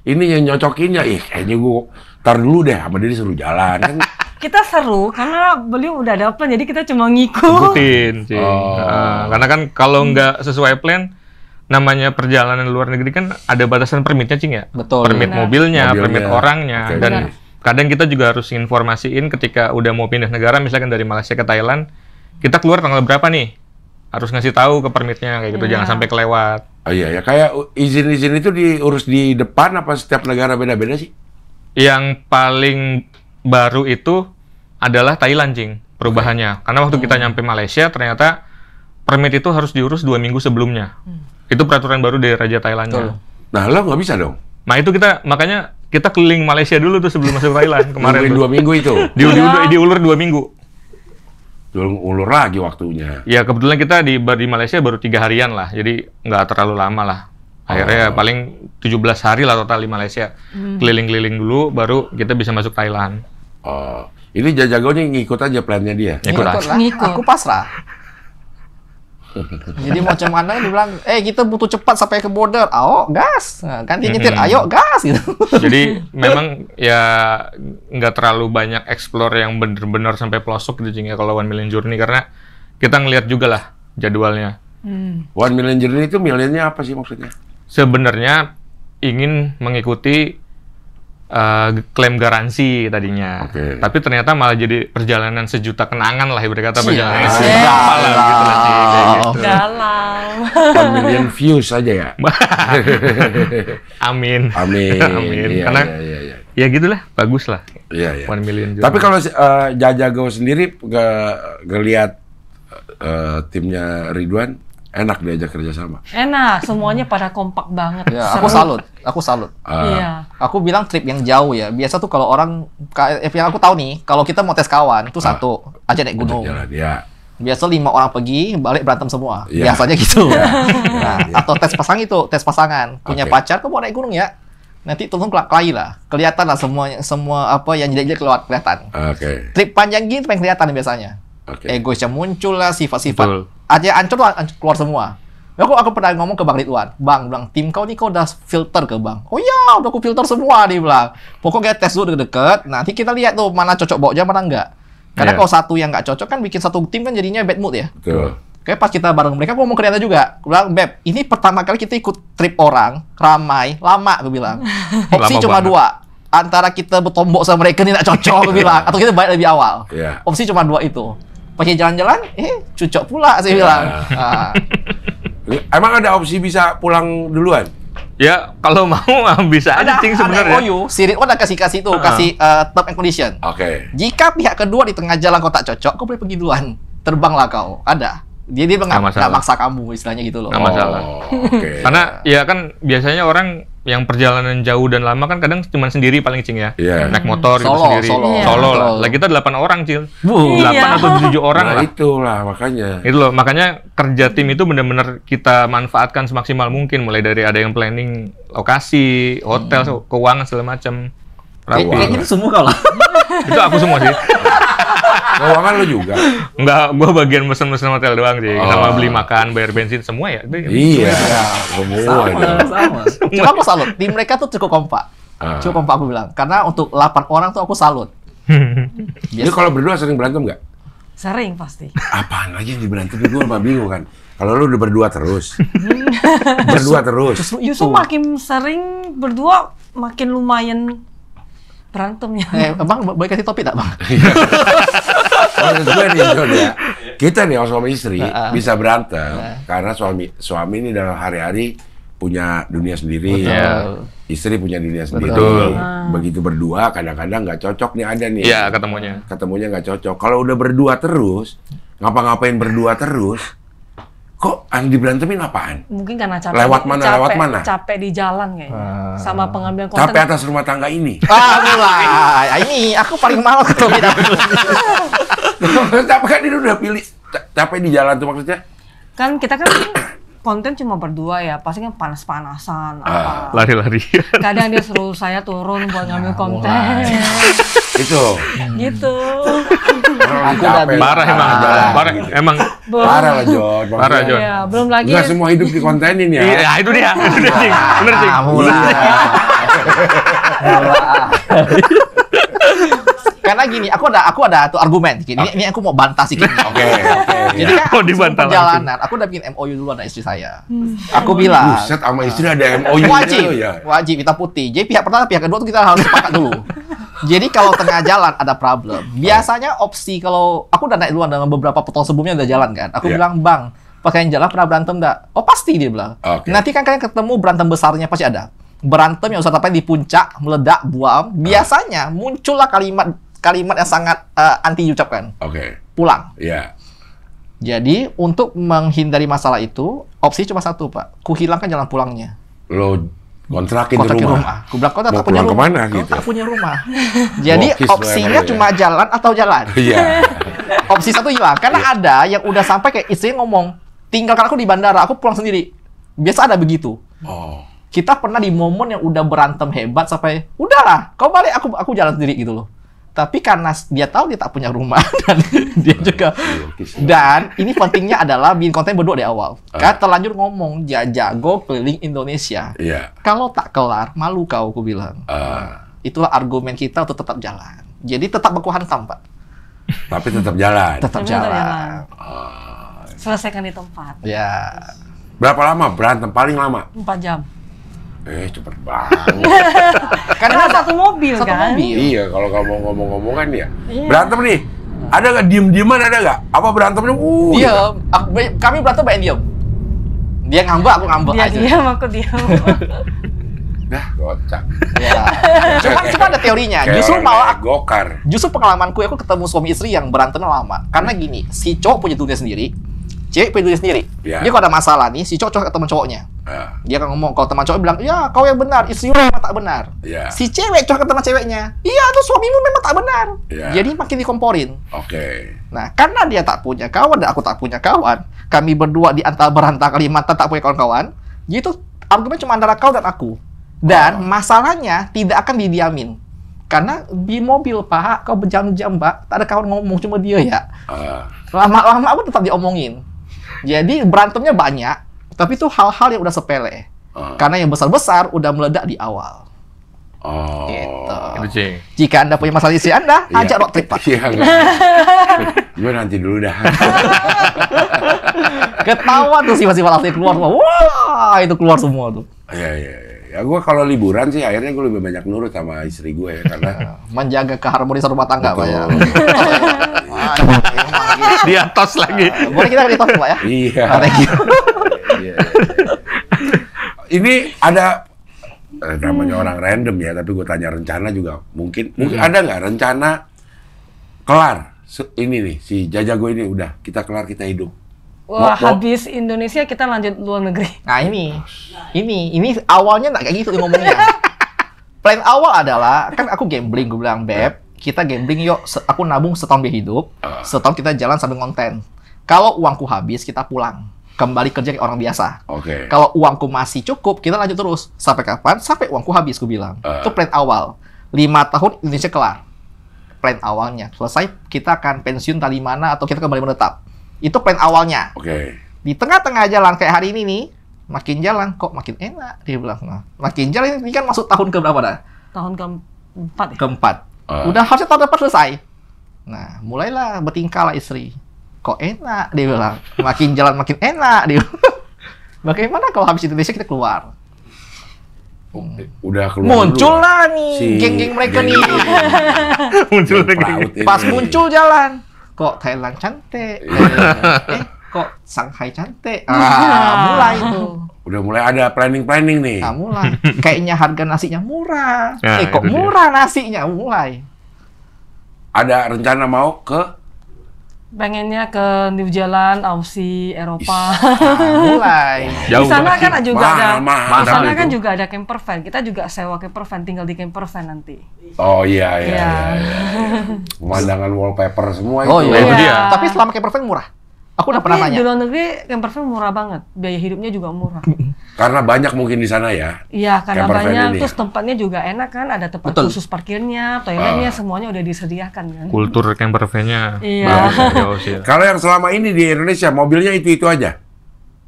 Speaker 4: Ini yang nyocokinnya, kayaknya gue tar dulu deh sama dia disuruh jalan kan.
Speaker 3: Kita seru karena beliau udah ada plan, jadi kita cuma ngikut.
Speaker 2: Ikutin, Cing.
Speaker 4: Oh.
Speaker 2: Karena kan kalau nggak sesuai plan, namanya perjalanan luar negeri kan ada batasan permitnya, Cing ya?
Speaker 1: Betul.
Speaker 2: Permit
Speaker 3: Benar.
Speaker 2: mobilnya,
Speaker 4: Mobilnya.
Speaker 2: permit orangnya.
Speaker 4: Oke,
Speaker 2: Dan
Speaker 4: benar.
Speaker 2: kadang kita juga harus informasiin ketika udah mau pindah negara, misalkan dari Malaysia ke Thailand, kita keluar tanggal berapa nih? Harus ngasih tahu ke permitnya, kayak gitu.
Speaker 3: Iya.
Speaker 2: Jangan sampai kelewat.
Speaker 4: Oh iya ya, kayak izin-izin itu diurus di depan apa setiap negara beda-beda sih?
Speaker 2: Yang paling baru itu adalah Thailand, Cing, perubahannya. Karena waktu kita nyampe Malaysia, ternyata permit itu harus diurus 2 minggu sebelumnya. Itu peraturan baru dari Raja Thailandnya.
Speaker 4: Nah lo nggak bisa dong,
Speaker 2: Nah itu makanya kita keliling Malaysia dulu tuh sebelum masuk Thailand kemarin.
Speaker 4: nungguin
Speaker 2: tuh.
Speaker 4: 2 minggu itu,
Speaker 2: Diulur 2 minggu.
Speaker 4: ulur lagi waktunya.
Speaker 2: Ya kebetulan kita di Malaysia baru 3 harian lah, jadi nggak terlalu lama lah. Akhirnya paling 17 hari lah total di Malaysia. Keliling-keliling dulu, baru kita bisa masuk Thailand.
Speaker 4: Oh, ini Jajago nih ngikut aja plannya dia.
Speaker 2: Ikut
Speaker 1: Ngikut
Speaker 2: aja.
Speaker 1: lah.
Speaker 3: Ngikut.
Speaker 1: Aku pasrah. Jadi mau macam mana dia bilang, kita butuh cepat sampai ke border. Ayo gas. Nah, ganti nyetir, ayo gas gitu.
Speaker 2: Jadi memang ya nggak terlalu banyak explore yang bener-bener sampai pelosok gitu Cing ya kalau 1 Million Journey, karena kita ngelihat juga lah jadwalnya.
Speaker 4: 1 Million Journey itu millionnya apa sih maksudnya?
Speaker 2: Sebenarnya ingin mengikuti klaim garansi tadinya,
Speaker 4: Oke.
Speaker 2: tapi ternyata malah jadi perjalanan sejuta kenangan lah ibarat kata,
Speaker 1: Cie.
Speaker 2: perjalanan
Speaker 3: Cie.
Speaker 2: sejuta lah gitu lah Cing, kayak gitu.
Speaker 3: Dalam.
Speaker 4: 1 million views aja ya.
Speaker 2: Amin.
Speaker 4: Amin.
Speaker 2: Amin.
Speaker 4: Iya,
Speaker 2: Karena
Speaker 4: iya, iya.
Speaker 2: ya gitulah, bagus lah.
Speaker 4: Iya, iya.
Speaker 2: 1 Million Journey.
Speaker 4: Tapi kalau Jajago sendiri ngelihat timnya Ridwan, enak diajak kerja sama.
Speaker 3: Enak, semuanya pada kompak banget.
Speaker 1: Ya,
Speaker 3: Seru.
Speaker 1: aku salut.
Speaker 3: Iya.
Speaker 1: Aku bilang trip yang jauh ya. Biasa tuh kalau orang, yang aku tahu nih, kalau kita mau tes kawan, itu satu, aja naik gunung.
Speaker 4: Jalan, ya.
Speaker 1: Biasa 5 orang pergi, balik berantem semua.
Speaker 4: Iya.
Speaker 1: Biasanya gitu. Nah,
Speaker 4: Iya.
Speaker 1: atau tes pasangan. Punya
Speaker 4: Oke.
Speaker 1: pacar, kamu mau naik gunung ya? Nanti turun kelahi lah. Kelihatan lah semua apa yang jelek-jelek kelihatan.
Speaker 4: Oke.
Speaker 1: Trip panjang gitu pengen kelihatan biasanya.
Speaker 4: Oke.
Speaker 1: Egoisnya muncul lah, sifat-sifat.
Speaker 2: Betul.
Speaker 1: Aja ancur keluar semua. Aku pernah ngomong ke Bang Ridwan. Bang, bilang, tim kau nih kau udah filter ke Bang. Oh iya, udah aku filter semua, dia bilang. Pokoknya tes dulu deket-deket, nanti kita lihat tuh mana cocok bawa mana enggak. Karena
Speaker 2: Iya.
Speaker 1: kalau satu yang nggak cocok kan bikin satu tim kan jadinya bad mood ya.
Speaker 4: Betul.
Speaker 1: Kayak pas kita bareng mereka, aku ngomong ke Riana juga. Aku bilang, Beb, ini pertama kali kita ikut trip orang, ramai, lama, aku bilang. Opsi
Speaker 2: Lama
Speaker 1: cuma
Speaker 2: banget.
Speaker 1: 2. Antara kita bertombok sama mereka ini nggak cocok, aku bilang. Atau kita balik lebih awal.
Speaker 4: Iya.
Speaker 1: Opsi cuma 2 itu. Pas jalan-jalan, cocok pula, saya bilang. Ah.
Speaker 4: Emang ada opsi bisa pulang duluan?
Speaker 2: Ya kalau mau bisa aja Cing sebenarnya.
Speaker 1: MOU, si Ridwan udah kasih tuh, kasih term and condition.
Speaker 4: Oke.
Speaker 1: Jika pihak kedua di tengah jalan kau tak cocok, kau boleh pergi duluan. Terbanglah kau. Ada. Dia
Speaker 2: Nggak
Speaker 1: nggak
Speaker 2: masalah.
Speaker 1: maksa kamu, istilahnya gitu loh.
Speaker 2: Nggak masalah.
Speaker 4: Oh, oke.
Speaker 2: Karena ya kan biasanya orang yang perjalanan jauh dan lama kan kadang cuma sendiri paling Cing ya.
Speaker 4: Iya.
Speaker 2: Naik motor gitu
Speaker 1: Solo,
Speaker 2: sendiri.
Speaker 1: solo.
Speaker 2: Solo lah.
Speaker 1: Betul.
Speaker 2: Lah kita 8 orang Cil.
Speaker 1: Wuh.
Speaker 2: 8
Speaker 3: Iya.
Speaker 2: atau 7 orang
Speaker 4: Nah,
Speaker 2: lah.
Speaker 4: itulah makanya.
Speaker 2: Itu loh, makanya kerja tim itu benar-benar kita manfaatkan semaksimal mungkin, mulai dari ada yang planning lokasi, hotel, keuangan segala macam.
Speaker 1: Kayaknya itu semua kau lah.
Speaker 2: Itu aku semua sih.
Speaker 4: Keuangan lo juga.
Speaker 2: Enggak, gua bagian mesen-mesen hotel doang sih.
Speaker 4: Oh.
Speaker 2: Sama beli makan, bayar bensin semua ya. Itu
Speaker 4: Iya. Semua.
Speaker 1: Sama. Cuma aku salut. Tim mereka tuh cukup kompak.
Speaker 4: Ah.
Speaker 1: Cukup kompak aku bilang. Karena untuk 8 orang tuh aku salut.
Speaker 4: Ini kalau berdua sering berantem nggak?
Speaker 3: Sering pasti.
Speaker 4: Apaan lagi yang diberantem? Gue mah bingung kan. Kalau lu udah berdua terus. Berdua terus.
Speaker 1: Justru itu.
Speaker 3: Justru makin sering berdua, makin lumayan berantemnya.
Speaker 1: Bang, boleh kasih topik tak, Bang?
Speaker 4: Maksud gue nih, John ya. Kita nih suami istri bisa berantem karena suami ini dalam hari-hari punya dunia sendiri.
Speaker 1: Betul.
Speaker 4: Istri punya dunia sendiri.
Speaker 2: Betul.
Speaker 4: Begitu berdua kadang-kadang nggak cocok nih ada nih.
Speaker 2: Iya, ketemunya.
Speaker 4: Ketemunya nggak cocok. Kalau udah berdua terus, ngapa-ngapain berdua terus, kok yang diberantemin apaan?
Speaker 3: Mungkin karena capek.
Speaker 4: Lewat mana, lewat mana?
Speaker 3: Capek di jalan kayaknya. Sama pengambilan konten.
Speaker 4: Capek atas rumah tangga ini.
Speaker 1: Mulai. Ini aku paling malas kalau tidak.
Speaker 4: Capek kan ini udah pilih. Capek di jalan tuh maksudnya.
Speaker 3: Kan kita kan konten cuma berdua ya, pasti kan panas-panasan apa.
Speaker 2: Lari-lari.
Speaker 3: Kadang dia suruh saya turun buat ngambil konten.
Speaker 4: Itu.
Speaker 3: Gitu.
Speaker 4: Orang
Speaker 1: Aku udah
Speaker 4: capek.
Speaker 1: bilang.
Speaker 2: Parah emang. Parah emang.
Speaker 4: Parah lah, Jon.
Speaker 2: Parah, Jon.
Speaker 3: Ya, belum lagi
Speaker 4: Nggak semua hidup dikontenin ya.
Speaker 2: Iya, itu dia. Itu dia, Cing. Bener, Cing.
Speaker 1: Mulai. Karena gini, aku ada tuh argumen. Ini aku mau bantah sedikit.
Speaker 4: Oke.
Speaker 1: Jadi kan
Speaker 2: Mau
Speaker 1: aku
Speaker 2: dibantah
Speaker 1: sebelum perjalanan, aku udah bikin MOU duluan sama istri saya. Aku bilang,
Speaker 4: Buset, sama istri ada MOU
Speaker 1: wajib,
Speaker 4: ya.
Speaker 1: wajib hitam putih. Jadi pihak pertama, pihak kedua tuh kita harus sepakat dulu. Jadi kalau tengah jalan ada problem, biasanya opsi kalau aku udah naik duluan dengan beberapa potong sebelumnya udah jalan kan. Aku
Speaker 4: Iya.
Speaker 1: bilang, Bang, pakaian jalan pernah berantem enggak? Oh pasti, dia bilang.
Speaker 4: Oke.
Speaker 1: Nanti kan kalian ketemu berantem besarnya pasti ada. Berantem yang usah sampai di puncak, meledak, buam. Biasanya muncullah kalimat yang sangat anti diucapkan.
Speaker 4: Oke.
Speaker 1: Pulang.
Speaker 4: Iya.
Speaker 1: Jadi untuk menghindari masalah itu, opsi cuma satu, Pak. Ku hilangkan jalan pulangnya.
Speaker 4: Lo kontrakin
Speaker 1: Kontrakin
Speaker 4: rumah.
Speaker 1: rumah. Aku bilang kau tak
Speaker 4: Mau
Speaker 1: punya
Speaker 4: pulang
Speaker 1: rumah.
Speaker 4: kemana
Speaker 1: Kau
Speaker 4: gitu?
Speaker 1: tak punya rumah. Jadi
Speaker 4: Bokis lo
Speaker 1: opsinya
Speaker 4: emang lo ya.
Speaker 1: cuma jalan atau jalan.
Speaker 4: Iya.
Speaker 1: Opsi satu hilang. Karena ada yang udah sampai kayak istrinya ngomong, tinggalkan aku di bandara, aku pulang sendiri. Biasa ada begitu.
Speaker 4: Oh.
Speaker 1: Kita pernah di momen yang udah berantem hebat sampai, udahlah, kau balik, aku jalan sendiri gitu loh. Tapi karena dia tahu dia tak punya rumah dan dia juga, dan ini pentingnya adalah bikin konten berdua di awal. Kan terlanjur ngomong jago keliling Indonesia.
Speaker 4: Iya.
Speaker 1: Kalau tak kelar, malu kau, aku bilang. Itulah argumen kita untuk tetap jalan. Jadi tetap baku hantam, Pak.
Speaker 4: Tapi tetap jalan.
Speaker 1: Tetap jalan.
Speaker 3: Selesaikan di tempat.
Speaker 1: Ya.
Speaker 4: Berapa lama berantem paling lama?
Speaker 3: 4 jam.
Speaker 4: Cepet banget.
Speaker 3: Karena satu mobil
Speaker 1: Satu
Speaker 3: kan.
Speaker 1: mobil.
Speaker 4: Iya, kalau kamu ngomong-ngomong kan ya.
Speaker 3: Iya.
Speaker 4: Berantem nih. Ada nggak diem-dieman, ada nggak? Apa berantemnya?
Speaker 1: Dia, kami berantem banyak diem. Dia ngambek, aku ngambek
Speaker 3: Dia
Speaker 1: aja.
Speaker 3: diam, aku diam.
Speaker 4: Dah, kocak.
Speaker 1: Ya. Cuma ada teorinya.
Speaker 4: Kayak
Speaker 1: Justru
Speaker 4: orang
Speaker 1: malah
Speaker 4: naik gokar.
Speaker 1: justru pengalamanku aku ketemu suami istri yang berantemnya lama. Karena gini, si cowok punya dunia sendiri, cewek punya dunia sendiri.
Speaker 4: Ya.
Speaker 1: Dia kalau ada masalah nih, si cowok ke teman cowoknya. Dia akan ngomong, kalau teman cowok bilang, ya kau yang benar, istri lu memang tak benar.
Speaker 4: Ya.
Speaker 1: Si cewek curhat ke teman ceweknya, iya tuh suamimu memang tak benar.
Speaker 4: Ya.
Speaker 1: Jadi makin dikomporin.
Speaker 4: Oke.
Speaker 1: Nah, karena dia tak punya kawan dan aku tak punya kawan, kami berdua di antara berantah Kalimantan tak punya kawan-kawan, jadi itu argumen cuma antara kau dan aku. Dan masalahnya tidak akan didiamin. Karena di mobil, Pak, kau berjam-jam, Pak, tak ada kawan ngomong, cuma dia ya. Lama-lama aku tetap diomongin. Jadi berantemnya banyak, tapi itu hal-hal yang udah sepele. Karena yang besar-besar udah meledak di awal.
Speaker 4: Oh.
Speaker 1: Gitu.
Speaker 2: Itu, Cing.
Speaker 1: Jika Anda punya masalah istri Anda,
Speaker 4: Iya.
Speaker 1: ajak road trip, Pak.
Speaker 4: Iya, enggak. Gue nanti dulu dah.
Speaker 1: Ketawa tuh sifat-sifat asli keluar. Wah, itu keluar semua tuh.
Speaker 4: Iya, iya. Ya gue kalau liburan sih akhirnya gue lebih banyak nurut sama istri gue ya karena
Speaker 1: Menjaga keharmonisan rumah tangga, Pak ya.
Speaker 4: Betul.
Speaker 2: Dia tos lagi.
Speaker 1: Boleh kita retos, Pak ya?
Speaker 4: Iya.
Speaker 1: Thank you.
Speaker 4: Iya. Ini ada namanya orang random ya, tapi gue tanya rencana juga mungkin ada nggak rencana kelar ini nih si Jajago ini udah kita kelar kita hidup.
Speaker 3: Wah, habis Indonesia kita lanjut luar negeri.
Speaker 1: Nah ini awalnya nggak kayak gitu ngomongnya. Plan awal adalah kan aku gambling, gue bilang Beb, kita gambling yuk. Aku nabung setahun biar hidup, setahun kita jalan sambil konten. Kalau uangku habis kita pulang, kembali kerja kayak orang biasa.
Speaker 4: Oke.
Speaker 1: Kalau uangku masih cukup, kita lanjut terus. Sampai kapan? Sampai uangku habis, gue bilang. Itu plan awal. 5 tahun Indonesia kelar. Plan awalnya. Selesai, kita akan pensiun tadi mana atau kita kembali menetap. Itu plan awalnya.
Speaker 4: Oke.
Speaker 1: Di tengah-tengah jalan kayak hari ini nih, makin jalan kok makin enak, dia bilang. Nah, makin jalan ini kan masuk tahun ke berapa dah?
Speaker 3: Tahun keempat ya?
Speaker 1: Keempat. Udah harusnya tahun depan selesai. Nah, mulailah bertingkah lah istri. Kok enak, dia bilang. Makin jalan makin enak, dia bilang. Bagaimana kalau habis Indonesia kita keluar?
Speaker 4: Udah keluar
Speaker 1: Muncul
Speaker 4: dulu.
Speaker 1: lah nih, geng-geng mereka nih.
Speaker 2: Muncul lagi.
Speaker 4: Pelaut ini.
Speaker 1: Pas muncul jalan, kok Thailand cantik. Kok Shanghai cantik. Mulai tuh.
Speaker 4: Udah mulai ada planning nih.
Speaker 1: Nah, mulai. Kayaknya harga nasinya murah.
Speaker 2: Nah,
Speaker 1: Kok
Speaker 2: itu dia.
Speaker 1: murah nasinya? Mulai.
Speaker 4: Ada rencana mau ke
Speaker 3: Pengennya ke New Zealand, Aussie, Eropa.
Speaker 1: Mulai.
Speaker 2: Jauh
Speaker 3: Di sana
Speaker 2: banget.
Speaker 3: kan juga ada,
Speaker 4: Mahal
Speaker 3: di sana
Speaker 2: itu.
Speaker 3: kan juga ada camper van. Kita juga sewa camper van, tinggal di camper van nanti.
Speaker 4: Oh iya.
Speaker 3: Iya.
Speaker 4: Pemandangan wallpaper semua
Speaker 1: Oh
Speaker 4: itu.
Speaker 1: iya.
Speaker 2: Itu dia.
Speaker 1: Tapi selama camper van murah. Aku udah pernah
Speaker 3: Tapi
Speaker 1: nanya.
Speaker 3: di luar negeri camper van murah banget, biaya hidupnya juga murah.
Speaker 4: Karena banyak mungkin di sana ya.
Speaker 3: Iya, karena
Speaker 4: Camper van
Speaker 3: banyak,
Speaker 4: ini
Speaker 3: terus tempatnya juga enak kan, ada tempat
Speaker 1: Betul.
Speaker 3: khusus parkirnya, toiletnya, semuanya udah disediakan kan.
Speaker 2: Kultur camper van-nya.
Speaker 3: Iya.
Speaker 2: Jauh sih.
Speaker 4: Kalau yang selama ini di Indonesia mobilnya itu aja.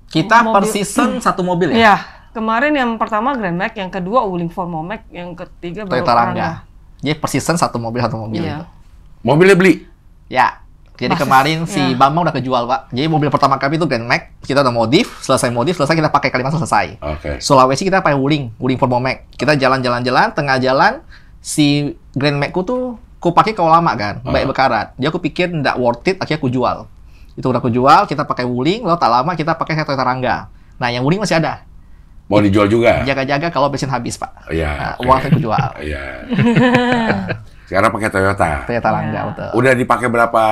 Speaker 1: Kita per
Speaker 3: Mobil.
Speaker 1: season satu mobil ya.
Speaker 3: Iya, kemarin yang pertama Grand Max, yang kedua Wuling Max, yang ketiga baru
Speaker 1: Toyota Rangga.
Speaker 3: Rangga.
Speaker 1: Jadi per season satu mobil
Speaker 3: Iya.
Speaker 1: itu.
Speaker 4: Mobilnya beli.
Speaker 1: Ya. Jadi
Speaker 3: Masih-
Speaker 1: kemarin si
Speaker 3: ya.
Speaker 1: Bambang udah kejual, Pak. Jadi mobil pertama kami itu Grand Max, kita udah modif, selesai kita pakai Kalimantan selesai.
Speaker 4: Oke.
Speaker 1: Sulawesi kita pakai Wuling Max. Kita jalan-jalan, tengah jalan si Grand Max ku tuh ku pakai kalau lama kan, baik bekarat. Dia aku pikir nggak worth it, akhirnya aku jual. Itu udah aku jual, kita pakai Wuling, lalu tak lama kita pakai Toyota Rangga. Nah, yang Wuling masih ada.
Speaker 4: Mau dijual juga.
Speaker 1: Jaga-jaga kalau bensin habis, Pak.
Speaker 4: Iya.
Speaker 1: Nah,
Speaker 4: oke.
Speaker 1: uang saya aku jual.
Speaker 4: Iya. Sekarang pakai Toyota.
Speaker 1: Toyota Rangga,
Speaker 3: Iya.
Speaker 1: betul.
Speaker 4: Udah dipakai berapa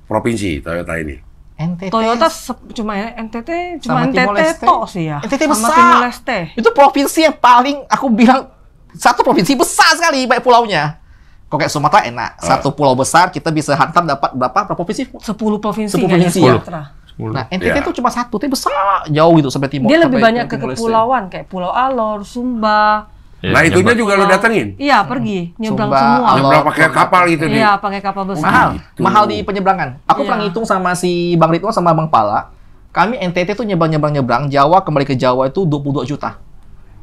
Speaker 4: provinsi Toyota ini?
Speaker 1: NTT.
Speaker 3: Toyota cuma NTT,
Speaker 1: Sama
Speaker 3: cuma
Speaker 1: Timor
Speaker 3: NTT
Speaker 1: Leste.
Speaker 3: tok sih ya.
Speaker 1: NTT
Speaker 3: Sama
Speaker 1: besar.
Speaker 3: Timor Leste.
Speaker 1: Itu provinsi yang paling aku bilang satu provinsi besar sekali baik pulaunya. Kok kayak Sumatera enak. Satu pulau besar kita bisa hantam dapat berapa provinsi?
Speaker 3: 10 provinsi
Speaker 1: 10
Speaker 3: kayaknya
Speaker 1: provinsi,
Speaker 2: ya?
Speaker 3: Sumatera.
Speaker 2: 10.
Speaker 1: Nah, NTT
Speaker 4: Ya.
Speaker 1: itu cuma satu, tapi besar jauh gitu sampai timur.
Speaker 3: Dia lebih
Speaker 1: sampai
Speaker 3: banyak ke
Speaker 1: Timor Leste.
Speaker 3: kepulauan kayak Pulau Alor, Sumba.
Speaker 2: Ya,
Speaker 4: Nah, itunya
Speaker 2: nyebrang.
Speaker 4: juga lo datengin?
Speaker 3: Iya, pergi nyebrang
Speaker 1: Sumba,
Speaker 3: semua.
Speaker 1: Alor.
Speaker 4: Nyebrang pakai kapal gitu nih?
Speaker 3: Iya, pakai kapal besar.
Speaker 1: Mahal,
Speaker 4: Gitu.
Speaker 1: mahal di penyeberangan. Aku
Speaker 3: Iya.
Speaker 1: pernah ngitung sama si Bang Ridwan sama Bang Pala. Kami NTT tuh nyebrang-nyebrang Jawa kembali ke Jawa itu 22 juta.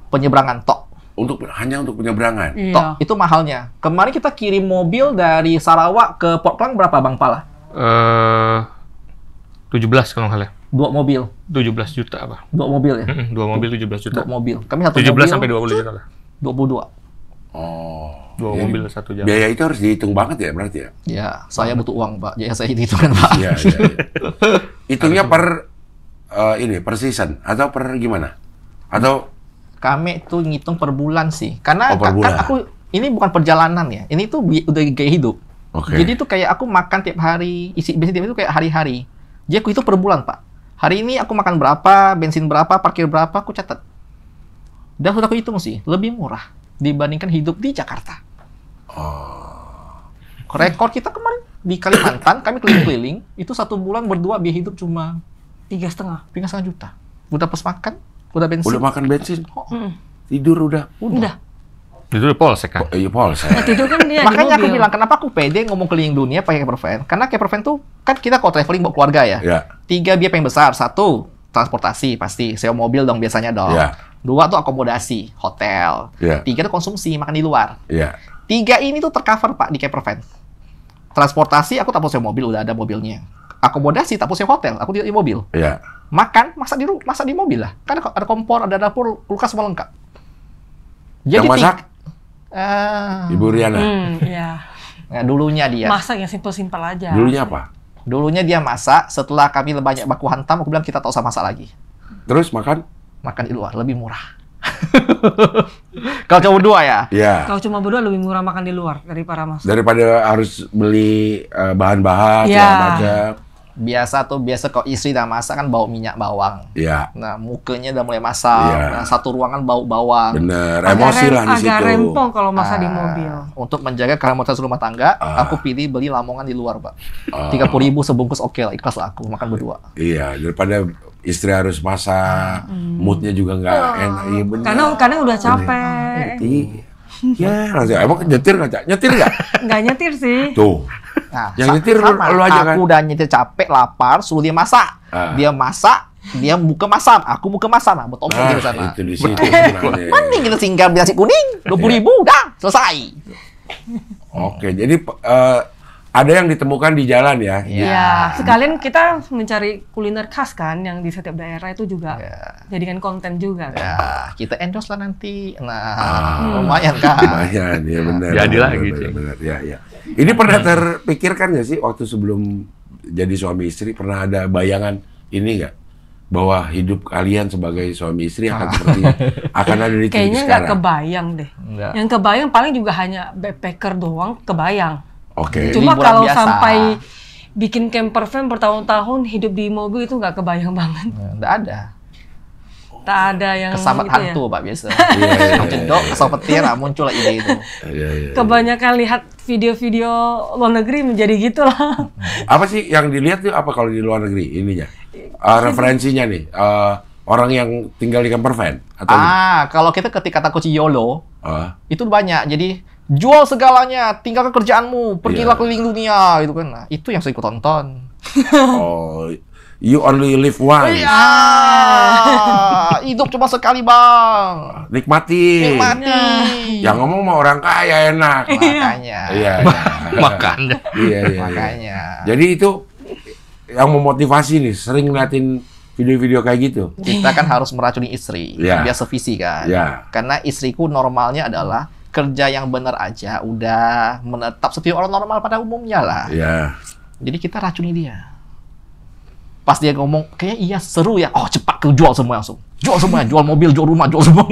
Speaker 1: Penyeberangan tok.
Speaker 4: Hanya untuk penyeberangan?
Speaker 3: Iya.
Speaker 1: Tok, itu mahalnya. Kemarin kita kirim mobil dari Sarawak ke Port Klang berapa Bang Pala?
Speaker 2: 17 kalau nggak salah.
Speaker 1: 2 mobil.
Speaker 2: 17 juta apa?
Speaker 1: 2 mobil ya?
Speaker 2: 2 mobil 17 juta.
Speaker 1: 2 mobil. Kami satu
Speaker 2: 17
Speaker 1: mobil
Speaker 2: sampai 20 juta lah.
Speaker 1: 22.
Speaker 4: Oh.
Speaker 2: 2
Speaker 4: Jadi
Speaker 2: mobil 1 jam.
Speaker 4: Biaya itu harus dihitung banget ya berarti ya?
Speaker 1: Ya, saya butuh uang, Pak. Jadi saya hitungkan, Pak.
Speaker 4: Iya, iya. Hitungnya per per season atau per gimana? Atau
Speaker 1: Kami tuh ngitung per bulan sih. Karena
Speaker 4: Oh, per
Speaker 1: kan
Speaker 4: bulan.
Speaker 1: aku ini bukan perjalanan ya. Ini tuh udah gaya hidup.
Speaker 4: oke.
Speaker 1: Jadi tuh kayak aku makan tiap hari, isi bensin tiap hari itu kayak hari-hari. Jadi aku itu per bulan, Pak. Hari ini aku makan berapa, bensin berapa, parkir berapa, aku catat. Dan sudah aku hitung sih, lebih murah dibandingkan hidup di Jakarta. Rekor kita kemarin di Kalimantan, kami keliling-keliling, itu 1 bulan berdua biaya hidup cuma
Speaker 3: 3,5.
Speaker 1: 3,5 juta. Udah plus makan, udah bensin.
Speaker 4: Udah makan bensin,
Speaker 3: Mm.
Speaker 4: tidur udah.
Speaker 3: Udah.
Speaker 2: Itu udah polsek kan?
Speaker 4: Iya, Polsek.
Speaker 3: Nah, tidur kan dia
Speaker 1: Makanya
Speaker 3: di
Speaker 1: aku
Speaker 3: mobil.
Speaker 1: bilang, kenapa aku pede ngomong keliling dunia pakai Campervan? Karena Campervan tuh, kan kita kalau traveling bawa keluarga ya.
Speaker 4: Ya.
Speaker 1: 3 biaya paling besar. 1, transportasi pasti. Sewa mobil dong biasanya dong.
Speaker 4: Ya.
Speaker 1: 2 tuh akomodasi, hotel.
Speaker 4: Ya.
Speaker 1: 3 tuh konsumsi, makan di luar.
Speaker 4: Iya.
Speaker 1: 3 ini tuh tercover, Pak, di Campervan. Transportasi, aku tak perlu sewa mobil, udah ada mobilnya. Akomodasi, tak perlu sewa hotel, aku tidak di mobil.
Speaker 4: Iya.
Speaker 1: Makan, masak di mobil lah. Kan ada kompor, ada dapur, kulkas semua lengkap.
Speaker 4: Yang masak Ibu Riana.
Speaker 3: Iya.
Speaker 1: Nah, dulunya dia.
Speaker 3: Masak yang simpel-simpel aja.
Speaker 4: Dulunya apa?
Speaker 1: Dulunya dia masak, setelah kami banyak baku hantam, aku bilang kita tak usah masak lagi.
Speaker 4: Terus makan?
Speaker 1: Makan di luar, lebih murah. Kalau cuma berdua ya?
Speaker 4: Iya.
Speaker 3: Kalau cuma berdua lebih murah makan di luar daripada masak.
Speaker 4: Daripada harus beli bahan-bahan
Speaker 3: Iya.
Speaker 4: segala macam.
Speaker 1: Biasa kalau istri udah masak kan bau minyak bawang.
Speaker 4: Iya.
Speaker 1: Nah, mukanya udah mulai masak.
Speaker 4: Iya.
Speaker 1: Nah, satu ruangan bau bawang.
Speaker 4: Bener. Emosi lah di situ.
Speaker 3: Agak rempong kalau masak di mobil.
Speaker 1: Untuk menjaga keharmonisan rumah tangga, aku pilih beli lamongan di luar, Pak. 30.000 sebungkus, oke lah, ikhlas lah aku makan berdua.
Speaker 4: Iya, daripada istri harus masak, moodnya juga nggak enak. Iya bener.
Speaker 3: Karena udah capek.
Speaker 4: Iya. Ya, langsung. Emang nyetir nggak, Cak? Nyetir nggak?
Speaker 3: Nggak nyetir sih.
Speaker 4: Tuh.
Speaker 1: Nah,
Speaker 4: Yang nyetir lu aja kan?
Speaker 1: Aku udah nyetir capek, lapar, suruh dia masak. Dia masak, dia buka masam, aku buka masam. Nah, betul di sana.
Speaker 4: Itu di situ sebenarnya.
Speaker 1: Mending kita singgah beli nasi kuning, 20.000, udah selesai.
Speaker 4: Oke, jadi ada yang ditemukan di jalan ya?
Speaker 3: Iya, sekalian kita mencari kuliner khas kan yang di setiap daerah itu juga jadikan konten juga. Kan?
Speaker 1: Ya, kita endorse lah nanti. Nah, lumayan kan.
Speaker 4: Lumayan, ya benar.
Speaker 2: Jadi
Speaker 4: benar,
Speaker 2: lagi,
Speaker 4: benar,
Speaker 2: Cing.
Speaker 4: benar, ya, ya. Ini pernah terpikirkan nggak sih waktu sebelum jadi suami istri, pernah ada bayangan ini nggak? Bahwa hidup kalian sebagai suami istri akan seperti akan ada di titik
Speaker 3: Kayaknya nggak
Speaker 4: sekarang?
Speaker 3: kebayang deh.
Speaker 1: Enggak.
Speaker 3: Yang kebayang paling juga hanya backpacker doang kebayang.
Speaker 4: Oke.
Speaker 3: Cuma
Speaker 1: Liburan
Speaker 3: kalau
Speaker 1: biasa.
Speaker 3: sampai bikin camper van bertahun-tahun hidup di mobil itu nggak kebayang banget.
Speaker 1: Nggak ada.
Speaker 3: Tak ada yang
Speaker 1: Kesabat
Speaker 3: gitu
Speaker 1: hantu,
Speaker 3: ya.
Speaker 1: Pak, biasa.
Speaker 4: Iya, iya,
Speaker 1: Mau cedok, kesal petir, muncul lah ide itu.
Speaker 4: Iya, iya.
Speaker 3: Kebanyakan lihat video-video luar negeri menjadi gitu lah.
Speaker 4: Apa sih yang dilihat tuh apa kalau di luar negeri ininya? Referensinya nih, orang yang tinggal di camper van atau
Speaker 1: Kalau kita ketika kunci YOLO,
Speaker 4: Ah,
Speaker 1: itu banyak. Jadi, jual segalanya, tinggalkan kerjaanmu, pergilah keliling dunia, gitu kan. Nah, itu yang sering ku tonton.
Speaker 4: oh, you only live once.
Speaker 1: Iya, hidup cuma sekali, Bang.
Speaker 4: Nikmati.
Speaker 1: Nikmati.
Speaker 4: Yang ngomong mau orang kaya enak.
Speaker 1: Makanya.
Speaker 4: Iya,
Speaker 2: Makanya.
Speaker 4: iya, iya.
Speaker 1: Makanya.
Speaker 4: Jadi itu yang memotivasi nih, sering ngeliatin video-video kayak gitu.
Speaker 1: Kita kan harus meracuni istri,
Speaker 4: Iya.
Speaker 1: biar sevisi kan.
Speaker 4: Iya.
Speaker 1: Karena istriku normalnya adalah kerja yang benar aja, udah menetap seperti orang normal pada umumnya lah.
Speaker 4: Iya.
Speaker 1: Jadi kita racuni dia. Pas dia ngomong, kayaknya iya seru ya. Oh, cepat jual semua langsung. Jual semua, jual mobil, jual rumah, jual semua.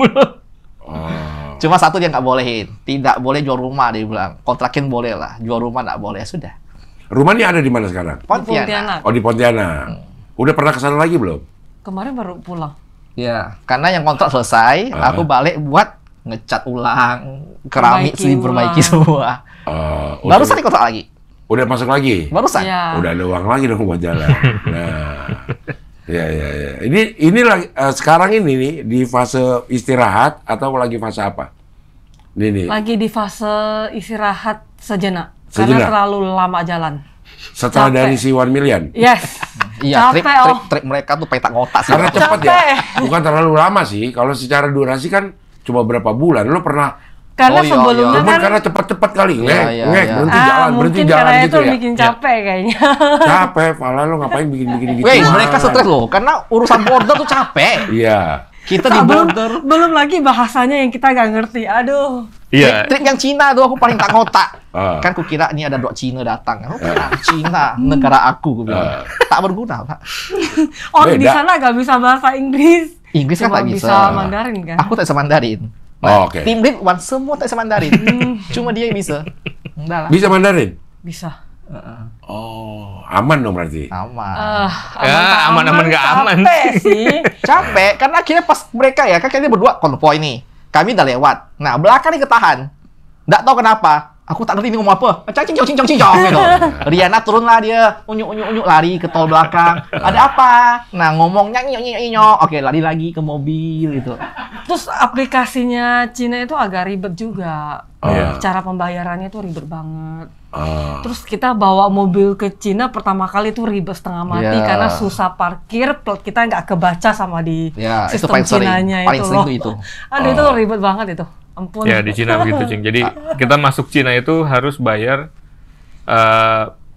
Speaker 4: Oh.
Speaker 1: Cuma satu dia nggak bolehin. Tidak boleh jual rumah, dia bilang. Kontrakin boleh lah, jual rumah nggak boleh. Sudah.
Speaker 4: Rumahnya ada di mana sekarang?
Speaker 1: Pontianak.
Speaker 4: Oh, di Pontianak. Udah pernah kesana lagi belum?
Speaker 3: Kemarin baru pulang.
Speaker 1: Ya, karena yang kontrak selesai, aku balik buat ngecat ulang, keramik
Speaker 3: Perbaiki
Speaker 1: diperbaiki
Speaker 3: ulang.
Speaker 1: semua. Barusan dikontrak lagi.
Speaker 4: Udah masuk lagi?
Speaker 1: Barusan.
Speaker 3: Iya.
Speaker 4: Udah ada uang lagi dong buat jalan. Nah, Iya. Ini lagi sekarang ini nih di fase istirahat atau lagi fase apa? Ini.
Speaker 3: Lagi di fase istirahat sejenak.
Speaker 4: Sejenak?
Speaker 3: Karena terlalu lama jalan.
Speaker 4: Setelah
Speaker 3: Capek.
Speaker 4: dari si 1 million?
Speaker 3: Yes.
Speaker 1: Iya,
Speaker 3: Capek,
Speaker 1: trik mereka tuh petak otak sih.
Speaker 4: Karena cepat ya.
Speaker 3: Capek.
Speaker 4: Bukan terlalu lama sih. Kalau secara durasi kan cuma berapa bulan. Lo pernah
Speaker 3: Karena
Speaker 1: Oh, iya,
Speaker 3: sebelumnya
Speaker 4: cuman
Speaker 3: kan
Speaker 4: karena cepat-cepat kali.
Speaker 1: Iya.
Speaker 4: Berhenti jalan
Speaker 3: mungkin
Speaker 4: jalan
Speaker 3: karena
Speaker 4: gitu
Speaker 3: itu
Speaker 4: ya.
Speaker 3: bikin capek kayaknya.
Speaker 4: Capek, malah lo ngapain bikin gitu.
Speaker 1: Weh, mereka stres loh, karena urusan border tuh capek.
Speaker 4: Iya.
Speaker 1: Kita di border.
Speaker 3: belum lagi bahasanya yang kita nggak ngerti. Aduh.
Speaker 2: Iya.
Speaker 1: Trik yang Cina tuh aku paling tak ngotak.
Speaker 4: Ah.
Speaker 1: Kan kukira ini ada dua Cina datang. Aku kira Cina, negara aku bilang. Tak berguna, Pak.
Speaker 3: Orang di
Speaker 4: Beda.
Speaker 3: sana nggak bisa bahasa Inggris.
Speaker 1: Inggris kan
Speaker 3: Cuma
Speaker 1: tak bisa.
Speaker 3: Mandarin kan.
Speaker 1: Aku tak bisa Mandarin.
Speaker 4: Oh, oke.
Speaker 1: Tim lead one semua tak bisa Mandarin. Cuma dia yang bisa. Enggak lah.
Speaker 4: Bisa Mandarin?
Speaker 3: Bisa.
Speaker 4: Oh, aman dong berarti.
Speaker 1: Aman.
Speaker 2: Ya, aman-aman nggak aman.
Speaker 3: Capek sih.
Speaker 1: Capek karena akhirnya pas mereka ya, kan kayaknya berdua konvoy nih. Kami udah lewat. Nah, belakang nih ketahan. Nggak tahu kenapa. Aku tak ngerti ini ngomong apa. Cincong gitu. Riana turunlah dia, unyuk lari ke tol belakang. Ada apa? Nah, ngomongnya nyok. Oke, lari lagi ke mobil gitu.
Speaker 3: Terus aplikasinya Cina itu agak ribet juga.
Speaker 4: Iya.
Speaker 3: Cara pembayarannya itu ribet banget.
Speaker 4: Ah.
Speaker 3: Terus kita bawa mobil ke Cina pertama kali itu ribet setengah mati
Speaker 1: Iya.
Speaker 3: karena susah parkir, plat kita nggak kebaca sama di
Speaker 1: Ya, itu
Speaker 3: sistem
Speaker 1: paling sering.
Speaker 3: Cinanya
Speaker 1: Paling sering
Speaker 3: loh.
Speaker 1: tuh itu.
Speaker 3: Aduh itu ribet banget itu. Ampun.
Speaker 2: Ya di Cina begitu, Cing. Jadi kita masuk Cina itu harus bayar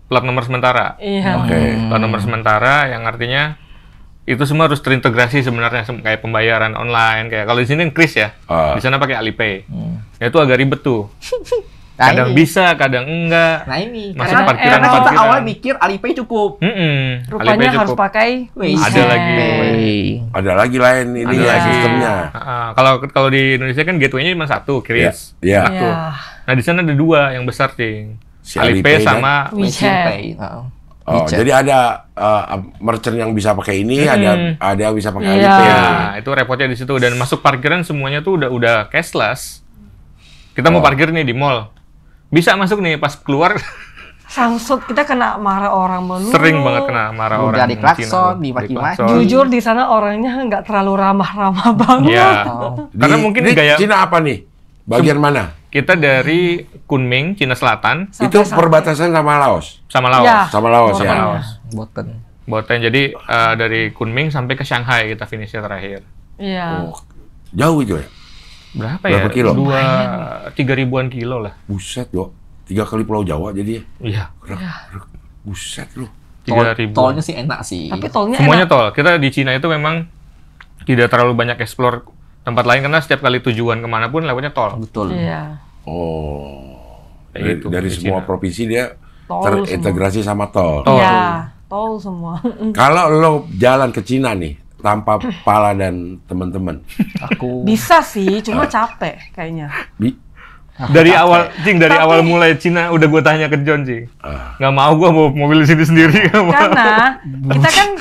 Speaker 2: plat nomor sementara.
Speaker 3: Iya.
Speaker 4: Oke.
Speaker 2: Plat nomor sementara yang artinya itu semua harus terintegrasi sebenarnya kayak pembayaran online kayak kalau di sini Kris ya.
Speaker 4: Ah.
Speaker 2: Di sana pakai Alipay. Ya itu agak ribet tuh.
Speaker 1: Nah,
Speaker 2: Kadang
Speaker 1: ini.
Speaker 2: bisa, kadang enggak.
Speaker 1: Nah ini,
Speaker 2: Masuk
Speaker 1: karena
Speaker 2: parkiran-parkiran.
Speaker 1: kita awal mikir Alipay cukup.
Speaker 3: Rupanya
Speaker 2: Alipay
Speaker 3: harus
Speaker 2: cukup.
Speaker 3: pakai
Speaker 1: Wih,
Speaker 2: Ada
Speaker 3: WeChat.
Speaker 2: lagi.
Speaker 4: Ada lagi lain ini
Speaker 2: Ada
Speaker 4: ya
Speaker 2: lagi.
Speaker 4: sistemnya.
Speaker 2: Kalau di Indonesia kan gateway-nya cuma satu, Kris.
Speaker 4: Iya.
Speaker 2: Satu.
Speaker 3: Iya.
Speaker 2: Nah di sana ada dua yang besar, Cing.
Speaker 4: Si
Speaker 2: Alipay
Speaker 4: Alipay
Speaker 2: sama
Speaker 3: WeChat.
Speaker 1: Pay.
Speaker 4: Oh,
Speaker 1: WeChat.
Speaker 4: jadi ada merchant yang bisa pakai ini, ada yang bisa pakai
Speaker 3: Iya.
Speaker 4: Alipay.
Speaker 2: ya, itu repotnya di situ dan masuk parkiran semuanya tuh udah cashless. Kita mau parkir nih di mall. Bisa masuk nih pas keluar
Speaker 3: Samsung kita kena marah orang melulu.
Speaker 2: sering banget kena marah
Speaker 1: Udah
Speaker 2: orang
Speaker 1: diklakson,
Speaker 2: Cina tuh.
Speaker 1: dimaki-maki.
Speaker 2: Diklakson.
Speaker 3: Jujur di sana orangnya nggak terlalu ramah-ramah banget.
Speaker 2: Iya.
Speaker 1: Oh.
Speaker 2: Karena mungkin
Speaker 4: di
Speaker 2: gaya
Speaker 4: Cina apa nih? Bagian mana?
Speaker 2: kita dari Kunming, Cina Selatan
Speaker 4: Itu perbatasan sama Laos.
Speaker 2: sama Laos.
Speaker 3: Iya.
Speaker 4: Sama Laos
Speaker 3: Sama
Speaker 4: ya.
Speaker 3: Laos.
Speaker 1: Boten.
Speaker 2: Boten. Jadi dari Kunming sampai ke Shanghai kita finishnya terakhir.
Speaker 3: Iya.
Speaker 4: Oh, jauh itu ya?
Speaker 2: Berapa
Speaker 4: Berapa
Speaker 2: ya?
Speaker 4: kilo?
Speaker 2: 3 ribuan kilo lah.
Speaker 4: Buset, Dok. 3 kali Pulau Jawa jadi.
Speaker 2: Iya.
Speaker 4: Buset lu.
Speaker 2: 3 ribu.
Speaker 1: Tolnya sih enak sih.
Speaker 3: Tapi tolnya
Speaker 2: Semuanya
Speaker 3: enak.
Speaker 2: tol. Kita di Cina itu memang tidak terlalu banyak explore tempat lain karena setiap kali tujuan kemana pun lewatnya tol.
Speaker 1: Betul.
Speaker 3: Iya.
Speaker 4: Oh.
Speaker 2: Kayak gitu,
Speaker 4: Dari
Speaker 2: di
Speaker 4: semua
Speaker 2: Cina.
Speaker 4: provinsi dia
Speaker 3: Tol
Speaker 4: terintegrasi sama tol.
Speaker 2: Tol.
Speaker 3: Iya. Tol semua.
Speaker 4: Kalau lo jalan ke Cina nih, tanpa Pala dan teman-teman,
Speaker 1: Aku
Speaker 3: Bisa sih, cuma capek kayaknya.
Speaker 2: Dari awal, Cing, dari awal mulai Cina udah gue tanya ke John, Cing. Nggak mau gue bawa mobil di sini sendiri. nggak mau.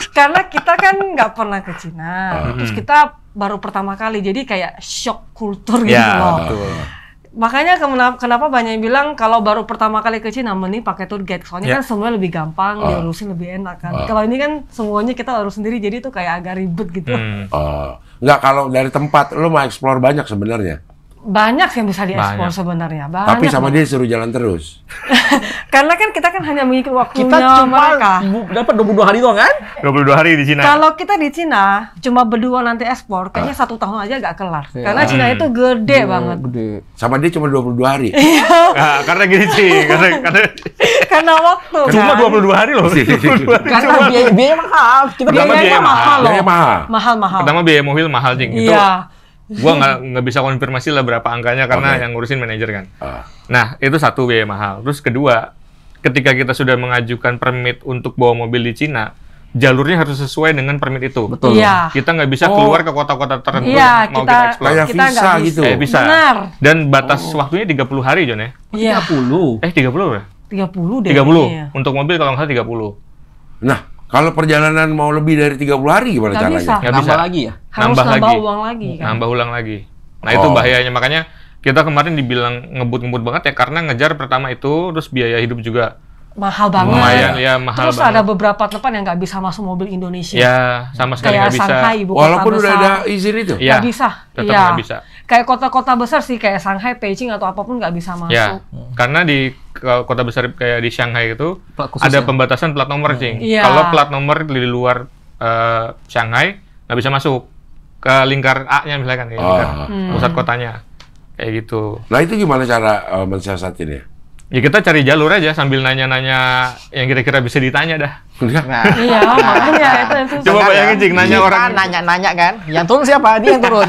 Speaker 3: Karena kita kan nggak pernah ke Cina. Terus kita baru pertama kali, jadi kayak shock kultur gitu
Speaker 2: Ya,
Speaker 3: loh.
Speaker 2: betul.
Speaker 3: Makanya kenapa banyak yang bilang kalau baru pertama kali ke Cina mending pakai tour guide. Soalnya
Speaker 2: Ya.
Speaker 3: kan semuanya lebih gampang, diurusin lebih enak kan. Kalau ini kan semuanya kita urus sendiri, jadi itu kayak agak ribet gitu.
Speaker 4: nggak, kalau dari tempat lo mau explore banyak sebenarnya.
Speaker 3: Banyak yang bisa dieksplor
Speaker 2: Banyak.
Speaker 3: sebenarnya.
Speaker 4: Tapi
Speaker 3: Banyak
Speaker 4: sama
Speaker 3: banget.
Speaker 4: dia suruh jalan terus.
Speaker 3: Karena kan kita kan hanya mengikuti waktunya
Speaker 1: kita cuma
Speaker 3: mereka.
Speaker 1: dapat 22 hari doang kan?
Speaker 2: 22 hari di Cina.
Speaker 3: Kalau kita di Cina cuma berdua nanti ekspor, kayaknya 1 tahun aja nggak kelar.
Speaker 1: Iya.
Speaker 3: Karena Cina itu gede banget.
Speaker 1: Gede.
Speaker 4: Sama dia cuma 22 hari.
Speaker 2: Nah, karena gini, Cing. Karena
Speaker 3: Karena waktu
Speaker 2: cuma
Speaker 3: kan.
Speaker 2: 22 hari loh.
Speaker 1: Karena biaya mahal. Kita
Speaker 2: Pertama
Speaker 3: Biayanya
Speaker 2: biaya
Speaker 3: mahal loh.
Speaker 4: Biaya mahal.
Speaker 3: Mahal-mahal.
Speaker 2: Pertama biaya mobil mahal, Cing. Itu
Speaker 3: Iya.
Speaker 2: gua nggak bisa konfirmasi lah berapa angkanya karena
Speaker 4: Oke.
Speaker 2: yang ngurusin manajer kan.
Speaker 4: Ah.
Speaker 2: Nah, itu satu biaya mahal. Terus kedua, ketika kita sudah mengajukan permit untuk bawa mobil di Cina, jalurnya harus sesuai dengan permit itu.
Speaker 1: Betul.
Speaker 3: Iya.
Speaker 2: Kita nggak bisa keluar ke kota-kota tertentu
Speaker 3: Iya,
Speaker 2: mau
Speaker 3: kita
Speaker 2: kita explore.
Speaker 4: Kayak
Speaker 3: kita
Speaker 4: visa
Speaker 3: nggak
Speaker 4: gitu.
Speaker 2: Bisa.
Speaker 3: Benar.
Speaker 2: Dan batas waktunya 30 hari, Jon ya.
Speaker 3: Iya.
Speaker 1: 30.
Speaker 2: 30 ya?
Speaker 3: 30 deh.
Speaker 2: 30.
Speaker 3: kayaknya.
Speaker 2: Untuk mobil kalau nggak salah 30.
Speaker 4: Nah, kalau perjalanan mau lebih dari 30 hari gimana
Speaker 3: Nggak
Speaker 4: caranya?
Speaker 3: bisa.
Speaker 2: Nggak
Speaker 1: Nambah
Speaker 2: bisa.
Speaker 1: lagi ya?
Speaker 3: Harus
Speaker 2: Nambah
Speaker 3: nambah
Speaker 2: lagi.
Speaker 3: uang lagi kan.
Speaker 2: Nambah ulang lagi. Nah, itu
Speaker 4: Oh.
Speaker 2: bahayanya. Makanya kita kemarin dibilang ngebut-ngebut banget ya karena ngejar pertama itu, terus biaya hidup juga
Speaker 3: mahal banget.
Speaker 2: Lumayan ya mahal
Speaker 3: Terus
Speaker 2: banget.
Speaker 3: ada beberapa tempat yang nggak bisa masuk mobil Indonesia.
Speaker 2: Ya, sama sekali
Speaker 3: Kayak
Speaker 2: nggak bisa.
Speaker 3: Shanghai, ibu kota
Speaker 4: Walaupun
Speaker 3: besar.
Speaker 4: udah ada izin itu.
Speaker 2: Iya.
Speaker 3: Nggak bisa.
Speaker 2: Tetap
Speaker 3: Iya.
Speaker 2: nggak bisa.
Speaker 3: Kayak kota-kota besar sih, kayak Shanghai, Beijing atau apapun nggak bisa masuk.
Speaker 2: Ya, karena di kota besar kayak di Shanghai itu
Speaker 1: Plat khusus
Speaker 2: ada
Speaker 1: ya?
Speaker 2: pembatasan plat nomor, Cing.
Speaker 3: Iya.
Speaker 2: Kalau plat nomor di luar Shanghai nggak bisa masuk ke lingkar A-nya misalkan, kayak lingkar pusat kotanya, kayak gitu.
Speaker 4: Nah itu gimana cara mensiasatinnya?
Speaker 2: Ya kita cari jalur aja sambil nanya-nanya yang kira-kira bisa ditanya dah.
Speaker 1: Nah,
Speaker 3: Iya, makanya itu.
Speaker 2: Coba bayangin, Cing, nanya
Speaker 1: kita
Speaker 2: orang.
Speaker 1: nanya-nanya kan. Yang turun siapa? Dia yang turun.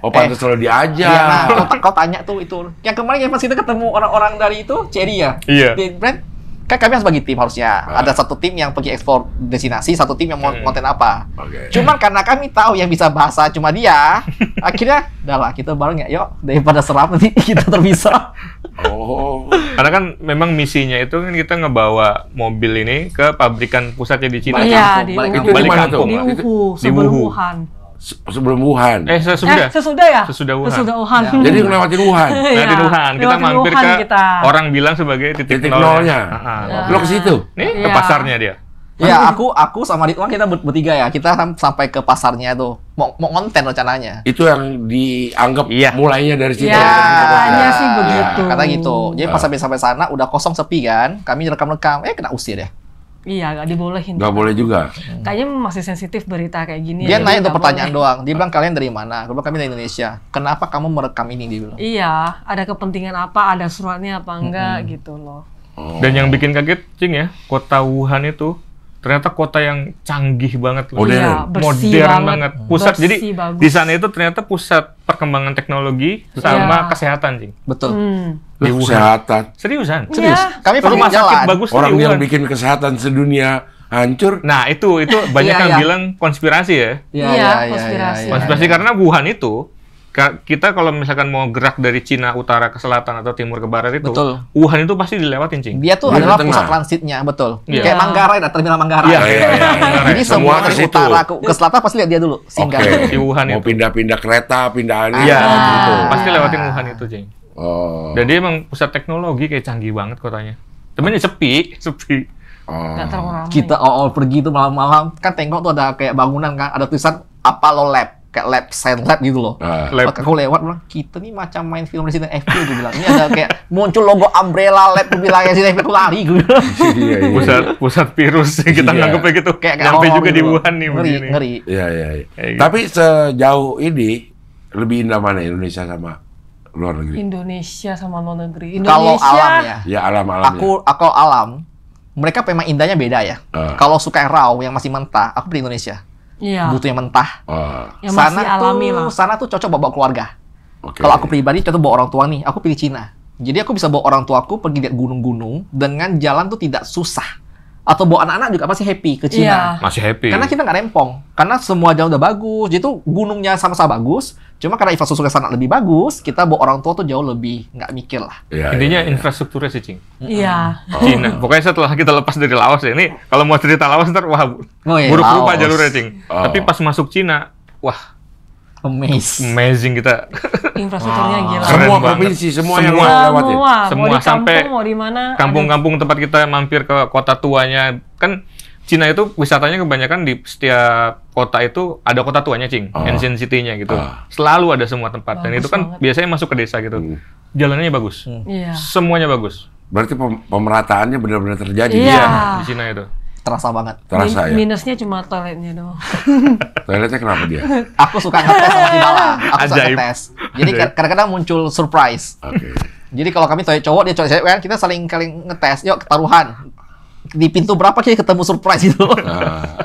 Speaker 4: Oh pantas kalau diajak.
Speaker 1: Iya, nah, kau tanya tuh itu. Yang kemarin pas kita ketemu orang-orang dari itu, Cherry ya.
Speaker 2: Iya.
Speaker 1: Di brand, kan kami harus bagi tim harusnya. Ada satu tim yang pergi ekspor destinasi, satu tim yang mau konten apa.
Speaker 4: Oke.
Speaker 1: Cuman karena kami tahu yang bisa bahasa cuma dia, akhirnya udahlah kita bareng ya, yuk daripada seram nanti kita terpisah.
Speaker 4: Oh.
Speaker 2: Karena kan memang misinya itu kan kita ngebawa mobil ini ke pabrikan pusatnya di Cina.
Speaker 3: Iya,
Speaker 1: kampung,
Speaker 3: di
Speaker 1: balik
Speaker 3: Wuhan.
Speaker 4: Itu di mana
Speaker 2: kampung.
Speaker 4: tuh?
Speaker 3: Di
Speaker 4: Mbak? Itu
Speaker 3: Wuhu,
Speaker 2: di
Speaker 3: sebelum
Speaker 2: Wuhu.
Speaker 3: Wuhan.
Speaker 4: sebelum Wuhan.
Speaker 2: Sesudah.
Speaker 3: Sesudah ya?
Speaker 2: Sesudah Wuhan.
Speaker 3: Sesudah Wuhan.
Speaker 1: Ya.
Speaker 4: Jadi ngelewatin Wuhan.
Speaker 2: Nah, di
Speaker 3: Iya,
Speaker 2: Wuhan kita
Speaker 3: lewatin
Speaker 2: mampir
Speaker 3: Wuhan
Speaker 2: ke
Speaker 3: kita.
Speaker 2: orang bilang sebagai titik
Speaker 4: Titik
Speaker 2: nolnya.
Speaker 4: nolnya.
Speaker 2: Heeh.
Speaker 4: Lo ke situ.
Speaker 2: Nih ke
Speaker 3: Iya.
Speaker 2: pasarnya dia.
Speaker 1: Ya, aku sama Ridwan kita bertiga ya. Kita sampai ke pasarnya tuh. Mau konten rencananya.
Speaker 4: Itu yang dianggap
Speaker 2: Iya.
Speaker 4: mulainya dari situ.
Speaker 3: Ya, katanya
Speaker 4: Ya.
Speaker 3: sih begitu.
Speaker 1: Kata gitu. Jadi pas sampai sana udah kosong sepi kan. Kami rekam-rekam. Kena usir ya.
Speaker 3: Iya, nggak dibolehin.
Speaker 4: Nggak boleh juga.
Speaker 3: Kayaknya masih sensitif berita kayak gini.
Speaker 1: Dia
Speaker 3: jadi
Speaker 1: nanya untuk
Speaker 3: nggak
Speaker 1: pertanyaan
Speaker 3: boleh.
Speaker 1: doang. Dia bilang kalian dari mana? Gue bilang kami dari Indonesia. Kenapa kamu merekam ini? Dia bilang.
Speaker 3: Iya, ada kepentingan apa, ada suratnya apa enggak gitu loh.
Speaker 2: Dan yang bikin kaget, Cing ya, kota Wuhan itu ternyata kota yang canggih banget loh.
Speaker 4: Modern.
Speaker 3: Iya, bersih
Speaker 2: Modern
Speaker 3: banget.
Speaker 2: banget. Pusat
Speaker 3: Bersih,
Speaker 2: jadi
Speaker 3: bagus.
Speaker 2: di sana itu ternyata pusat perkembangan teknologi sama
Speaker 3: Iya.
Speaker 2: kesehatan, Cing.
Speaker 1: Betul.
Speaker 4: Lah,
Speaker 2: Wuhan.
Speaker 4: kesehatan.
Speaker 2: Seriusan?
Speaker 3: Iya.
Speaker 1: Kami
Speaker 2: Rumah
Speaker 1: pakai
Speaker 2: sakit
Speaker 1: jalan.
Speaker 2: bagus tuh
Speaker 4: Orang
Speaker 2: di
Speaker 4: yang
Speaker 2: Wuhan.
Speaker 4: bikin kesehatan sedunia hancur.
Speaker 2: Nah, itu banyak
Speaker 1: Iya,
Speaker 2: yang
Speaker 1: iya.
Speaker 2: bilang konspirasi ya.
Speaker 3: Iya, konspirasi.
Speaker 2: Konspirasi karena Wuhan itu kita kalau misalkan mau gerak dari Cina utara ke selatan atau timur ke barat itu,
Speaker 1: Betul.
Speaker 2: Wuhan itu pasti dilewatin, Cing.
Speaker 1: Dia tuh
Speaker 4: Dia
Speaker 1: adalah
Speaker 4: di tengah.
Speaker 1: pusat transitnya, betul.
Speaker 2: Iya.
Speaker 1: Kayak Manggarai, ada terminal Manggarai.
Speaker 2: Iya,
Speaker 4: iya, iya.
Speaker 1: Jadi
Speaker 4: Semua
Speaker 1: semua
Speaker 4: ke
Speaker 1: dari
Speaker 4: situ.
Speaker 1: utara ke selatan pasti lihat dia dulu. Singgah.
Speaker 4: Oke.
Speaker 2: Di Wuhan
Speaker 4: Mau
Speaker 2: itu.
Speaker 4: pindah-pindah kereta, pindahan
Speaker 2: Iya,
Speaker 4: gitu.
Speaker 2: pasti lewatin Wuhan itu, Cing.
Speaker 4: Oh.
Speaker 2: Dan dia emang pusat teknologi kayak canggih banget kotanya. Temennya sepi.
Speaker 4: Oh.
Speaker 3: Nggak terlalu ramai.
Speaker 1: Kita awal pergi tuh malam-malam kan tengok tuh ada kayak bangunan kan, ada tulisan Apollo Lab, kayak lab, science lab gitu loh.
Speaker 2: Lab.
Speaker 1: Maka aku lewat bilang, kita nih macam main film Resident Evil, gue bilang. Ini ada kayak muncul logo Umbrella Lab, gue bilang Resident Evil, aku lari, gue bilang.
Speaker 4: Iya, iya.
Speaker 2: Pusat virus kita
Speaker 4: Iya.
Speaker 2: nganggepnya gitu.
Speaker 1: Kayak
Speaker 2: Sampai
Speaker 1: horor
Speaker 2: juga
Speaker 1: gitu
Speaker 2: di
Speaker 1: loh.
Speaker 2: Wuhan nih
Speaker 1: Ngeri,
Speaker 2: begini.
Speaker 1: ngeri.
Speaker 4: Iya, iya, iya.
Speaker 2: Kayak gitu.
Speaker 4: Tapi sejauh ini lebih indah mana Indonesia sama luar negeri?
Speaker 3: Indonesia sama luar negeri.
Speaker 1: Kalau
Speaker 3: Indonesia
Speaker 1: alam ya,
Speaker 4: Ya alam-alamnya.
Speaker 1: aku alam, mereka memang indahnya beda ya. Kalau suka yang raw, yang masih mentah, aku pilih Indonesia.
Speaker 3: Iya.
Speaker 1: Butuh yang mentah.
Speaker 4: Oh,
Speaker 3: Yang masih alami lah.
Speaker 1: Sana tuh cocok bawa keluarga.
Speaker 4: oke.
Speaker 1: Kalau aku pribadi cocok bawa orang tua nih, aku pilih Cina. Jadi aku bisa bawa orang tuaku pergi lihat gunung-gunung dengan jalan tuh tidak susah. Atau bawa anak-anak juga pasti happy ke Cina.
Speaker 3: Iya.
Speaker 2: Masih happy.
Speaker 1: Karena kita nggak rempong. Karena semua jalan udah bagus. Jadi tuh gunungnya sama-sama bagus. Cuma karena infrastruktur sana lebih bagus, kita bawa orang tua tuh jauh lebih nggak mikir lah.
Speaker 4: Iya,
Speaker 2: Intinya
Speaker 4: iya, iya.
Speaker 2: infrastrukturnya sih, Cing.
Speaker 3: Iya.
Speaker 2: Cina. Pokoknya setelah kita lepas dari Laos ya, ini kalau mau cerita Laos ntar wah
Speaker 1: Oh iya,
Speaker 2: buruk rupa
Speaker 1: Laos.
Speaker 2: jalurnya, Cing.
Speaker 4: Oh.
Speaker 2: Tapi pas masuk Cina, wah amazing kita.
Speaker 3: Infrastrukturnya gila.
Speaker 2: Keren
Speaker 4: Semua
Speaker 2: banget.
Speaker 4: provinsi, semua yang
Speaker 2: Semua.
Speaker 4: lo lewatin.
Speaker 3: Semua
Speaker 2: Semua
Speaker 3: mau di
Speaker 2: sampai
Speaker 3: kampung, mau di mana.
Speaker 2: Kampung-kampung tempat kita mampir ke kota tuanya, kan Cina itu wisatanya kebanyakan di setiap kota itu ada kota tuanya, Cing, ancient city-nya gitu. Selalu ada semua tempat. Dan
Speaker 3: Bagus
Speaker 2: itu kan
Speaker 3: banget.
Speaker 2: biasanya masuk ke desa gitu. Jalanannya bagus.
Speaker 3: Iya.
Speaker 2: Semuanya bagus.
Speaker 4: Berarti pemerataannya benar-benar terjadi.
Speaker 3: Iya.
Speaker 2: Di Cina itu.
Speaker 1: terasa banget.
Speaker 4: Terasa ya.
Speaker 3: Minusnya cuma toiletnya doang.
Speaker 4: Toiletnya kenapa dia?
Speaker 1: Aku suka ngetes sama Hibala. Aku suka
Speaker 2: Ajaib.
Speaker 1: ngetes. Jadi
Speaker 2: Ajaib.
Speaker 1: kadang-kadang muncul surprise.
Speaker 4: Oke.
Speaker 1: Jadi kalau kami cowok, dia cewek kan, kita saling ngetes. Yuk ketaruhan. Di pintu berapa kita ketemu surprise itu.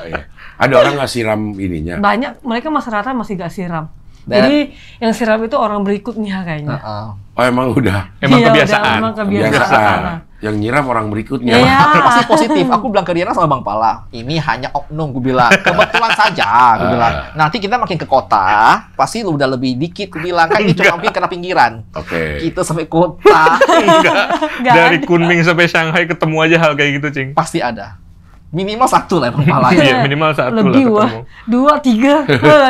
Speaker 4: Iya. Ada orang nggak siram ininya?
Speaker 3: Banyak, mereka rata masih gak siram.
Speaker 1: Dan-
Speaker 3: Jadi yang siram itu orang berikutnya kayaknya.
Speaker 1: Heeh.
Speaker 4: Oh emang udah
Speaker 2: Emang
Speaker 3: Iya,
Speaker 2: kebiasaan.
Speaker 3: udah, emang kebiasaan.
Speaker 4: kebiasaan. Yang nyiram orang berikutnya.
Speaker 3: Iya.
Speaker 1: Pasti positif. Aku bilang ke Diana sama Bang Pala, ini hanya oknum, gue bilang. Kebetulan saja, gue bilang. Nanti kita makin ke kota, pasti lu udah lebih dikit, gue bilang. Kan ini cuma mampir kena pinggiran.
Speaker 4: Oke.
Speaker 1: Kita sampai kota,
Speaker 2: Enggak.
Speaker 3: Nggak
Speaker 2: Dari
Speaker 3: ada.
Speaker 2: Kunming sampai Shanghai ketemu aja hal kayak gitu, Cing.
Speaker 1: pasti ada. Minimal satu lah Bang Pala.
Speaker 2: Iya, minimal satu
Speaker 3: Lebih
Speaker 2: lah
Speaker 3: wah.
Speaker 2: ketemu.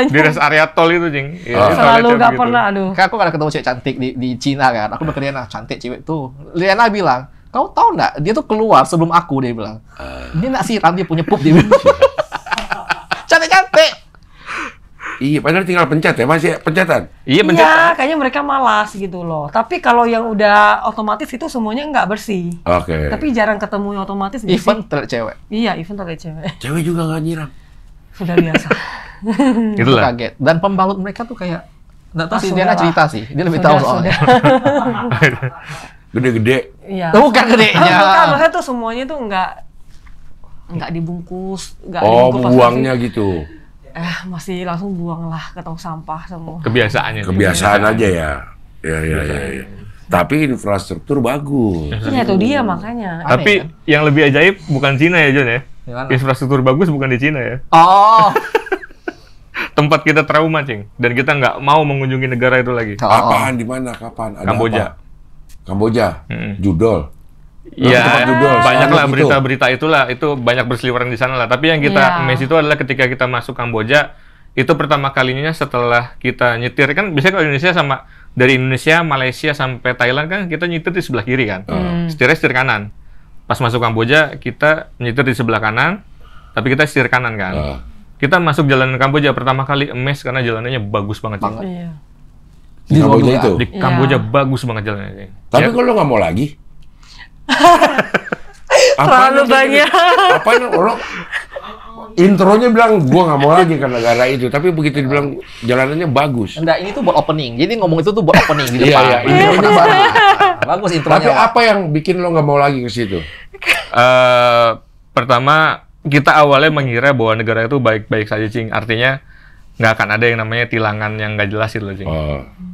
Speaker 3: 2, 3.
Speaker 2: Di rest area tol itu, Cing. Iya,
Speaker 3: Selalu
Speaker 2: toiletnya
Speaker 3: gak
Speaker 2: begitu.
Speaker 3: pernah, aduh.
Speaker 1: Kan aku ada ketemu cewek cantik di Cina kan. Aku bilang ke Diana, cantik cewek tuh. Diana bilang, Kau tahu nggak? Dia tuh keluar sebelum aku, dia bilang. Dia nggak siram, dia punya pup, dia bilang. Cantik-cantik.
Speaker 4: Iya, padahal tinggal pencet ya, masih pencetan.
Speaker 2: Iya,
Speaker 3: Iya,
Speaker 2: pencet.
Speaker 3: kayaknya mereka malas gitu loh. Tapi kalau yang udah otomatis itu semuanya nggak bersih.
Speaker 4: Oke.
Speaker 3: Tapi jarang ketemu yang otomatis nggak
Speaker 1: Even
Speaker 3: sih?
Speaker 1: terlihat cewek.
Speaker 3: Iya, even terlihat cewek.
Speaker 4: Cewek juga nggak nyiram.
Speaker 3: Sudah biasa.
Speaker 1: Itu
Speaker 2: Itulah.
Speaker 1: kaget. Dan pembalut mereka tuh kayak, nggak tahu
Speaker 3: Ah,
Speaker 1: sih,
Speaker 3: sudah
Speaker 1: Diana
Speaker 3: lah.
Speaker 1: cerita sih. Dia lebih
Speaker 3: Sudah,
Speaker 1: tahu soalnya.
Speaker 4: Gede-gede.
Speaker 3: Iya.
Speaker 1: Bukan gedenya.
Speaker 3: Bukan, maksudnya tuh semuanya tuh nggak dibungkus, nggak
Speaker 4: Oh,
Speaker 3: dibungkus pas
Speaker 4: buangnya gitu.
Speaker 3: masih langsung buang lah ke tong sampah semua.
Speaker 2: Kebiasaannya.
Speaker 4: Kebiasaan aja ya. Ya. Tapi infrastruktur bagus.
Speaker 3: Iya, itu dia makanya.
Speaker 2: Tapi
Speaker 1: Aneh,
Speaker 2: yang lebih ajaib bukan Cina ya, John ya.
Speaker 1: Gimana?
Speaker 2: Infrastruktur bagus bukan di Cina ya.
Speaker 1: Oh.
Speaker 2: Tempat kita trauma, Cing. Dan kita nggak mau mengunjungi negara itu lagi.
Speaker 4: Apaan di mana? Kapan? Ada
Speaker 2: Kamboja.
Speaker 4: apa? Kamboja. Judol.
Speaker 2: Iya,
Speaker 4: tempat judul,
Speaker 2: banyak
Speaker 4: soalnya
Speaker 2: lah
Speaker 4: gitu.
Speaker 2: berita-berita itulah, itu banyak berseliweran di sana lah. Tapi yang kita
Speaker 3: Iya.
Speaker 2: miss itu adalah ketika kita masuk Kamboja, itu pertama kalinya setelah kita nyetir, kan biasanya kalau Indonesia sama, dari Indonesia, Malaysia sampai Thailand kan kita nyetir di sebelah kiri kan, setirnya setir kanan. Pas masuk Kamboja, kita nyetir di sebelah kanan, tapi kita setir kanan kan. Kita masuk jalan Kamboja pertama kali emes karena jalanannya bagus banget. Cing.
Speaker 3: Iya.
Speaker 4: Di Kamboja
Speaker 1: Dua-dua.
Speaker 4: itu.
Speaker 2: Di
Speaker 3: Iya.
Speaker 2: Kamboja bagus banget jalannya. Cing.
Speaker 4: Tapi
Speaker 2: Ya,
Speaker 4: kalau nggak mau lagi?
Speaker 3: Terlalu banyak.
Speaker 4: Apaan orang intronya bilang gua nggak mau lagi ke negara itu, tapi begitu dibilang jalanannya bagus.
Speaker 1: Enggak, ini tuh buat opening. Jadi ngomong itu tuh buat opening di
Speaker 4: Iya,
Speaker 1: depan.
Speaker 4: iya,
Speaker 1: Intronya
Speaker 4: intronya
Speaker 1: bagus. Bagus intronya.
Speaker 4: Tapi
Speaker 1: Wak.
Speaker 4: apa yang bikin lo nggak mau lagi ke situ?
Speaker 2: Pertama, kita awalnya mengira bahwa negara itu baik-baik saja, Cing. Artinya, nggak akan ada yang namanya tilangan yang nggak jelas itu loh, Cing.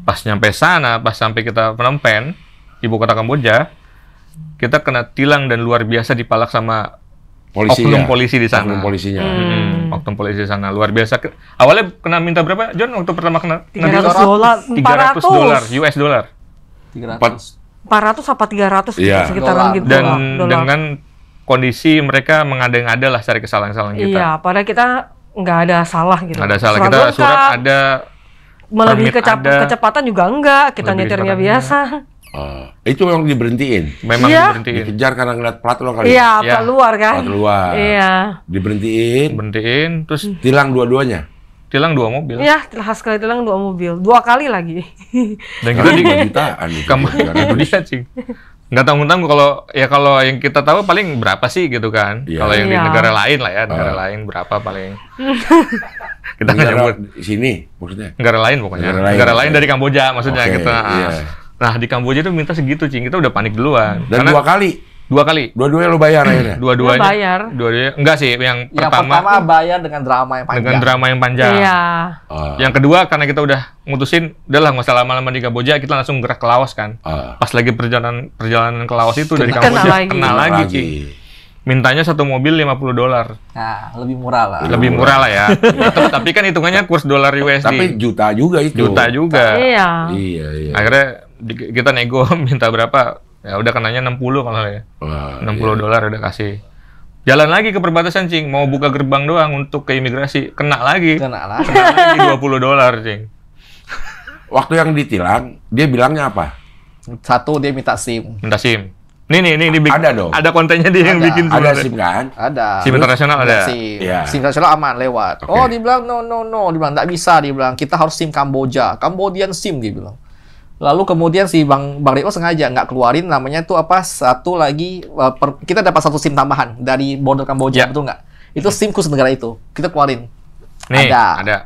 Speaker 2: Pas nyampe sana, pas sampai kita Phnom Penh, ibu kota Kamboja, kita kena tilang dan luar biasa dipalak sama oknum polisi di sana.
Speaker 4: Oknum polisinya.
Speaker 2: Oknum polisi di sana luar biasa. Awalnya kena minta berapa, John? Waktu pertama kena
Speaker 3: $300,
Speaker 2: $300 US dollar.
Speaker 1: 300.
Speaker 3: 400 apa 300 gitu,
Speaker 4: Iya.
Speaker 3: sekitaran
Speaker 1: Dolar.
Speaker 3: gitu.
Speaker 2: Dan
Speaker 3: dolar.
Speaker 2: dengan kondisi mereka mengada-ngada lah cari kesalahan-kesalahan kita.
Speaker 3: Iya, padahal kita nggak ada salah gitu.
Speaker 2: Ada salah,
Speaker 3: Surat
Speaker 2: kita
Speaker 3: lengkap,
Speaker 2: surat ada,
Speaker 3: melebihi
Speaker 2: permit ada.
Speaker 3: kecepatan juga enggak, kita
Speaker 2: Melebihi
Speaker 3: nyetirnya
Speaker 2: kecepatan
Speaker 3: biasa.
Speaker 4: Itu memang diberhentiin.
Speaker 2: memang
Speaker 3: Iya.
Speaker 2: diberhentiin.
Speaker 4: Dikejar karena ngeliat plat lo kali.
Speaker 3: Iya,
Speaker 2: Iya.
Speaker 3: keluar kan?
Speaker 4: Plat luar.
Speaker 3: Iya.
Speaker 4: Diberhentiin,
Speaker 2: Berhentiin, terus
Speaker 4: tilang dua-duanya.
Speaker 2: tilang 2 mobil.
Speaker 3: Iya, sekali tilang 2 mobil. 2 kali lagi.
Speaker 2: Dan kita di
Speaker 4: 2 jutaan itu.
Speaker 2: itu dia, Cing. Nggak tanggung-tanggung kalau yang kita tahu paling berapa sih gitu kan.
Speaker 4: Iya.
Speaker 2: Kalau yang di
Speaker 3: Iya.
Speaker 2: negara lain lah ya, negara lain berapa paling. Kita nggak
Speaker 4: Negara
Speaker 2: nyebut.
Speaker 4: sini maksudnya.
Speaker 2: Negara lain pokoknya.
Speaker 4: Negara lain,
Speaker 2: Negara lain
Speaker 4: oke.
Speaker 2: dari Kamboja maksudnya
Speaker 4: Oke,
Speaker 2: kita.
Speaker 4: iya.
Speaker 2: Nah, di Kamboja itu minta segitu, Cing. Kita udah panik duluan.
Speaker 4: Dan
Speaker 2: Karena
Speaker 4: 2 kali.
Speaker 2: 2 kali.
Speaker 4: Dua-duanya lo bayar akhirnya.
Speaker 2: Dua-duanya.
Speaker 3: Bayar.
Speaker 2: Dua-duanya. Enggak sih, yang
Speaker 1: Yang
Speaker 2: pertama
Speaker 1: pertama bayar dengan drama yang panjang.
Speaker 2: dengan drama yang panjang.
Speaker 3: Iya.
Speaker 2: Yang kedua karena kita udah mutusin, udahlah nggak usah lama-lama di Kamboja, kita langsung gerak ke Laos kan. Pas lagi perjalanan ke Laos itu dari
Speaker 3: Kena
Speaker 2: Kamboja
Speaker 3: lagi.
Speaker 2: kena lagi, Cing. Mintanya satu mobil $50.
Speaker 1: Nah, lebih murah lah.
Speaker 2: Lebih murah lah ya. Tapi kan hitungannya kurs dolar USD.
Speaker 4: Tapi juta juga itu.
Speaker 2: juta juga.
Speaker 3: Iya.
Speaker 4: Iya.
Speaker 2: Akhirnya kita nego minta berapa? Ya udah kenanya 60 kalau ya.
Speaker 4: Wah,
Speaker 2: $60 udah kasih. Jalan lagi ke perbatasan, Cing. Mau buka gerbang doang untuk ke imigrasi, kena lagi.
Speaker 1: Kena lah.
Speaker 2: Kena lagi $20, Cing.
Speaker 4: Waktu yang ditilang, dia bilangnya apa?
Speaker 1: Satu dia minta SIM.
Speaker 2: Minta SIM. Nih dibikin.
Speaker 4: Ada dong.
Speaker 2: Ada kontennya dia yang
Speaker 1: Ada.
Speaker 2: bikin
Speaker 4: Ada
Speaker 2: sebenarnya.
Speaker 4: SIM kan?
Speaker 1: Ada.
Speaker 2: SIM internasional ada.
Speaker 1: SIM.
Speaker 4: Iya.
Speaker 1: SIM internasional aman lewat.
Speaker 4: Oke.
Speaker 1: Oh, dia bilang no. Dia bilang nggak bisa. Dia bilang kita harus SIM Kamboja. Cambodian SIM dia bilang. Lalu kemudian si Bang Rio sengaja nggak keluarin namanya tuh apa satu lagi kita dapat satu SIM tambahan dari border Kamboja,
Speaker 2: Ya.
Speaker 1: betul nggak? Itu SIM khusus negara itu. Kita keluarin.
Speaker 2: Nih,
Speaker 1: Ada.
Speaker 2: ada.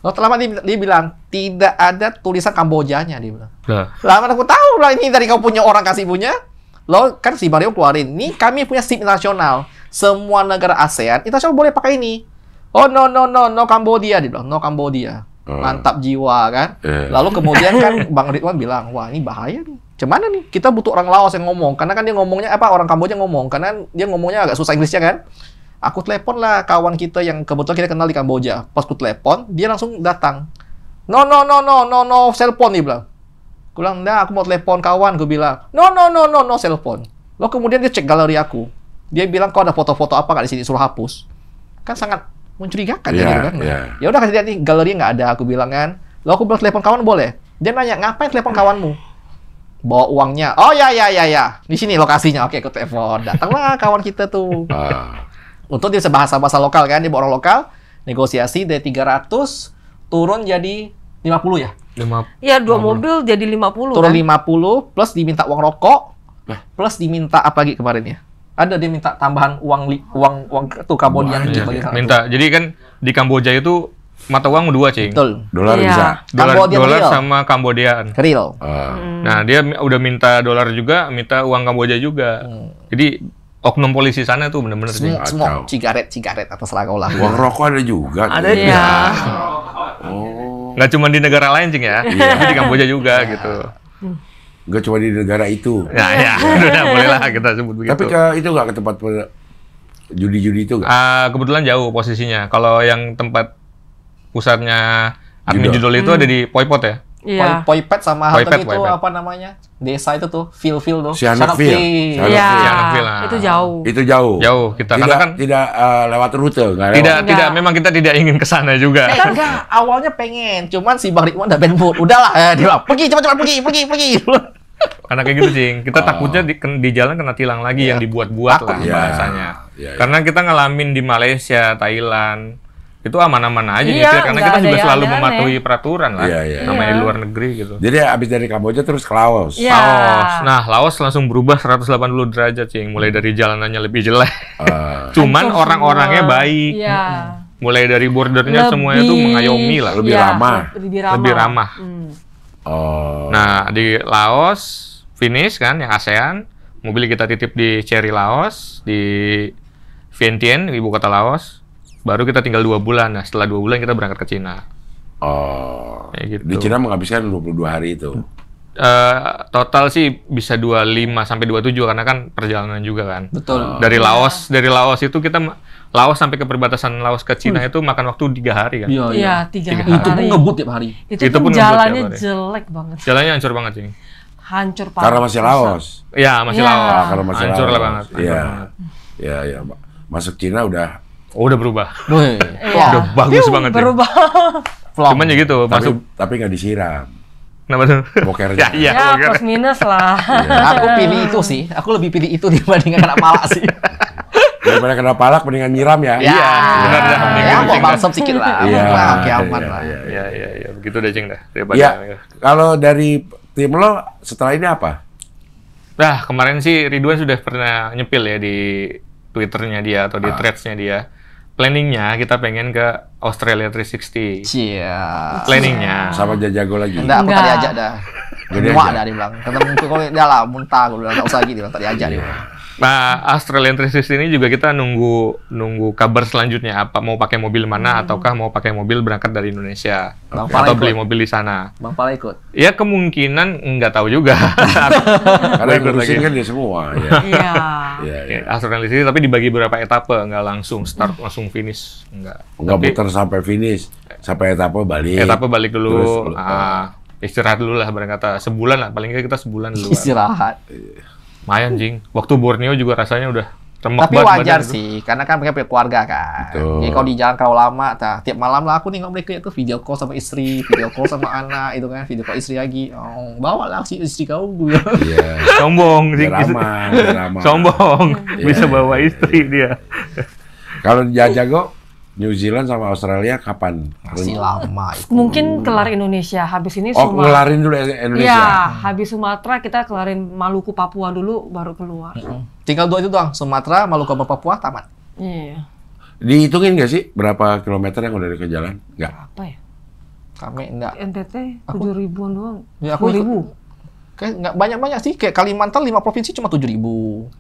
Speaker 1: Lalu lama dia bilang tidak ada tulisan Kambojanya dia bilang.
Speaker 2: Lah,
Speaker 1: Lama aku tahu lah ini dari kau punya orang kasih punya. Lo kan si Mario keluarin. Nih kami punya SIM internasional. Semua negara ASEAN internasional boleh pakai ini. Oh no Kambodia dia bilang. No Kambodia. Mantap jiwa kan. Lalu kemudian kan Bang Ridwan bilang, wah ini bahaya nih. Cuman nih kita butuh orang Laos yang ngomong. Karena kan dia ngomongnya orang Kamboja ngomong. Karena dia ngomongnya agak susah Inggrisnya kan. Aku telepon lah kawan kita yang kebetulan kita kenal di Kamboja. Pas aku telepon, dia langsung datang. No, cellphone dia bilang. Aku bilang, nah aku mau telepon kawan. Aku bilang, no, cellphone. Lalu kemudian dia cek galeri aku. Dia bilang, kok ada foto-foto apa nggak di sini? Suruh hapus. Kan sangat mencurigakan ya gitu kan. Ya udah kasih lihat nih galerinya nggak ada. Aku bilang kan. Lalu aku bilang telepon kawan boleh. Dia nanya, ngapain telepon kawanmu? bawa uangnya. Oh ya. Di sini lokasinya. Oke, aku telepon. Datanglah kawan kita tuh. Untuk dia bisa bahasa lokal kan, dia bawa orang lokal, negosiasi dari 300 turun jadi 50 ya.
Speaker 3: Iya, 2 mobil jadi 50
Speaker 1: Turun
Speaker 3: kan?
Speaker 1: 50 plus diminta uang rokok, plus diminta apa lagi kemarin ya? Ada dia minta tambahan uang tuh Kambodian gitu.
Speaker 2: Minta. Jadi kan di Kamboja itu mata uang 2, Cing.
Speaker 1: Betul.
Speaker 4: Dolar
Speaker 3: Iya.
Speaker 4: bisa.
Speaker 1: Kambodian
Speaker 2: Dolar
Speaker 1: real.
Speaker 2: sama Kambodian.
Speaker 1: Real.
Speaker 2: Nah, dia udah minta dolar juga, minta uang Kamboja juga. Jadi oknum polisi sana tuh bener-bener Cing.
Speaker 1: Semua cigaret atau seragam lah.
Speaker 4: Uang rokok ada juga.
Speaker 1: Ada
Speaker 4: tuh.
Speaker 3: Iya.
Speaker 2: Nggak cuma di negara lain, Cing ya. Tapi di Kamboja juga gitu.
Speaker 4: Nggak cuma di negara itu.
Speaker 2: Ya, udah boleh lah kita sebut begitu.
Speaker 4: Tapi itu nggak ke tempat judi-judi itu nggak?
Speaker 2: Kebetulan jauh posisinya. Kalau yang tempat pusatnya admin
Speaker 4: Judol.
Speaker 2: judol itu ada di Pol Pot ya.
Speaker 3: Iya.
Speaker 1: Poipet sama
Speaker 2: Poipet,
Speaker 1: halte itu
Speaker 2: Poipet.
Speaker 1: apa namanya? Desa itu tuh, feel tuh.
Speaker 4: Sihanoukville.
Speaker 1: Sihanoukville.
Speaker 3: Iya.
Speaker 2: Sihanoukville, lah.
Speaker 3: Itu jauh.
Speaker 4: Itu jauh.
Speaker 2: Jauh kita
Speaker 4: Tidak,
Speaker 2: karena kan
Speaker 4: tidak lewat rute, nggak lewat.
Speaker 2: tidak memang kita tidak ingin ke sana juga.
Speaker 1: Enggak, awalnya pengen, cuman si Bang Ridwan udah band food. Udahlah, dia bilang, pergi cepat pergi.
Speaker 2: Karena kayak gitu, Cing. Kita takutnya di jalan kena tilang lagi yang dibuat-buat lah
Speaker 4: Iya.
Speaker 2: bahasanya.
Speaker 4: Iya.
Speaker 2: Karena kita ngalamin di Malaysia, Thailand, itu aman-aman aja
Speaker 3: Iya,
Speaker 2: gitu. Karena
Speaker 3: nggak
Speaker 2: kita
Speaker 3: ada
Speaker 2: juga
Speaker 3: yang
Speaker 2: selalu
Speaker 3: aneh-aneh.
Speaker 2: mematuhi peraturan lah.
Speaker 4: Iya.
Speaker 2: Namanya di
Speaker 3: Iya.
Speaker 2: luar negeri gitu.
Speaker 4: Jadi abis dari Kamboja terus ke Laos.
Speaker 3: Iya.
Speaker 2: Laos. Nah, Laos langsung berubah 180 derajat, Cing. Mulai dari jalanannya lebih jelek. Cuman
Speaker 3: Hancur
Speaker 2: orang-orangnya
Speaker 3: semua.
Speaker 2: baik.
Speaker 3: Iya.
Speaker 2: Mulai dari bordernya semuanya tuh mengayomi lah.
Speaker 4: Lebih
Speaker 3: Iya,
Speaker 4: ramah.
Speaker 2: Lebih ramah.
Speaker 4: Oh.
Speaker 2: Nah, di Laos, finish kan, yang ASEAN. Mobil kita titip di Cherry Laos, di Vientiane, ibu kota Laos. Baru kita tinggal 2 bulan. Nah, setelah 2 bulan kita berangkat ke Cina.
Speaker 4: Oh.
Speaker 2: Kayak gitu.
Speaker 4: Di Cina menghabiskan 22 hari itu.
Speaker 2: Total sih bisa 25 sampai 27 karena kan perjalanan juga kan.
Speaker 1: Betul.
Speaker 2: Dari Laos itu kita Laos sampai ke perbatasan Laos ke Cina itu makan waktu 3 hari kan.
Speaker 3: Iya, 3
Speaker 2: Tiga
Speaker 3: hari.
Speaker 1: Itu pun ngebut tiap hari.
Speaker 3: Itu
Speaker 2: Itu
Speaker 3: pun
Speaker 2: pun ngebut
Speaker 3: jalannya
Speaker 2: tiap hari.
Speaker 3: jelek banget.
Speaker 2: Jalannya hancur banget sih.
Speaker 3: Hancur parah.
Speaker 4: Karena masih Laos.
Speaker 2: Iya, masih
Speaker 3: Iya.
Speaker 2: Laos.
Speaker 4: Karena masih
Speaker 2: Hancur
Speaker 4: Laos.
Speaker 2: lah banget. hancur
Speaker 4: Iya.
Speaker 2: banget.
Speaker 4: Iya. Masuk Cina udah.
Speaker 2: Oh, udah berubah.
Speaker 1: Wih,
Speaker 3: Iya.
Speaker 2: Udah bagus banget sih.
Speaker 3: Berubah.
Speaker 1: flop.
Speaker 2: Cuman ya gitu, masuk.
Speaker 4: Tapi nggak disiram.
Speaker 2: Kenapa tuh?
Speaker 4: Bokernya.
Speaker 2: Iya,
Speaker 3: Ya,
Speaker 2: boker.
Speaker 3: plus minus lah.
Speaker 1: Aku pilih itu sih. Aku lebih pilih itu dibandingkan kena pala sih.
Speaker 4: Daripada kena palak mendingan nyiram ya.
Speaker 2: Iya, benar dah.
Speaker 1: Ya,
Speaker 2: Mendingan
Speaker 1: mau
Speaker 2: kucing dah.
Speaker 1: balsam sedikit lah.
Speaker 4: Iya.
Speaker 1: Wah, oke aman lah.
Speaker 2: Iya, begitu deh, Cing dah. Daripada
Speaker 4: Iya. Kalau dari tim lo setelah ini apa?
Speaker 2: Nah, kemarin sih Ridwan sudah pernah nyepil ya di Twitternya dia atau di threads-nya dia. Planningnya kita pengen ke Australia 360.
Speaker 1: Cia.
Speaker 2: Planningnya.
Speaker 4: Sama Jajago lagi.
Speaker 1: Enggak, aku
Speaker 3: Enggak.
Speaker 1: tadi ajak dah.
Speaker 4: Jadi
Speaker 1: Muak
Speaker 4: aja.
Speaker 1: dah dia bilang. Ketemu kok dia lah muntah, aku bilang enggak usah gitu, tadi ajak dia. bilang.
Speaker 2: Nah, Australian 360 ini juga kita nunggu kabar selanjutnya apa mau pakai mobil mana ataukah mau pakai mobil berangkat dari Indonesia
Speaker 1: Bang
Speaker 2: atau
Speaker 1: Pala
Speaker 2: beli
Speaker 1: ikut.
Speaker 2: mobil di sana.
Speaker 1: Bang Pala ikut.
Speaker 2: Ya kemungkinan nggak tahu juga.
Speaker 4: Karena yang
Speaker 2: Ikut
Speaker 4: ngurusin
Speaker 2: lagi.
Speaker 4: kan dia semua. Ya.
Speaker 3: Iya.
Speaker 4: Iya.
Speaker 2: Ya, Australian 360 tapi dibagi beberapa etape, nggak langsung start langsung finish, nggak.
Speaker 4: Nggak
Speaker 2: Tapi
Speaker 4: putar sampai finish. Sampai etapa balik.
Speaker 2: etape balik dulu,
Speaker 4: Terus,
Speaker 2: istirahat dulu lah barang kata sebulan lah, paling nggak kita sebulan dulu.
Speaker 1: Istirahat.
Speaker 2: Lumayan, Jing. Waktu Borneo juga rasanya udah remek
Speaker 1: Tapi
Speaker 2: banget
Speaker 1: wajar
Speaker 2: badan itu.
Speaker 1: sih, karena kan mereka punya keluarga kan.
Speaker 4: Betul.
Speaker 1: Jadi kalau di jalan kalau lama, tiap malam lah aku nengok mereka itu video call sama istri, video call sama anak, itu kan video call istri lagi. Oh, bawa lah si istri kau gue.
Speaker 4: Iya.
Speaker 2: Sombong, Jing.
Speaker 4: Biar aman, biar aman.
Speaker 2: Sombong,
Speaker 4: Iya,
Speaker 2: bisa
Speaker 4: iya,
Speaker 2: bawa
Speaker 4: iya.
Speaker 2: istri dia.
Speaker 4: Kalau Jajago, New Zealand sama Australia kapan?
Speaker 1: Masih lama itu.
Speaker 3: Mungkin kelar Indonesia. Habis ini
Speaker 4: Oh,
Speaker 3: Sumatera.
Speaker 4: ngelarin dulu Indonesia.
Speaker 3: Iya, habis Sumatera kita kelarin Maluku, Papua dulu, baru keluar.
Speaker 1: Tinggal 2 itu doang, Sumatera, Maluku, sama Papua tamat.
Speaker 3: Iya.
Speaker 4: Dihitungin nggak sih berapa kilometer yang udah ke jalan? Nggak.
Speaker 3: Apa ya?
Speaker 1: Kami enggak.
Speaker 3: NTT 7.000-an doang.
Speaker 1: Ya, aku
Speaker 3: 10.000.
Speaker 1: Kayak nggak banyak-banyak sih, kayak Kalimantan 5 provinsi cuma 7.000.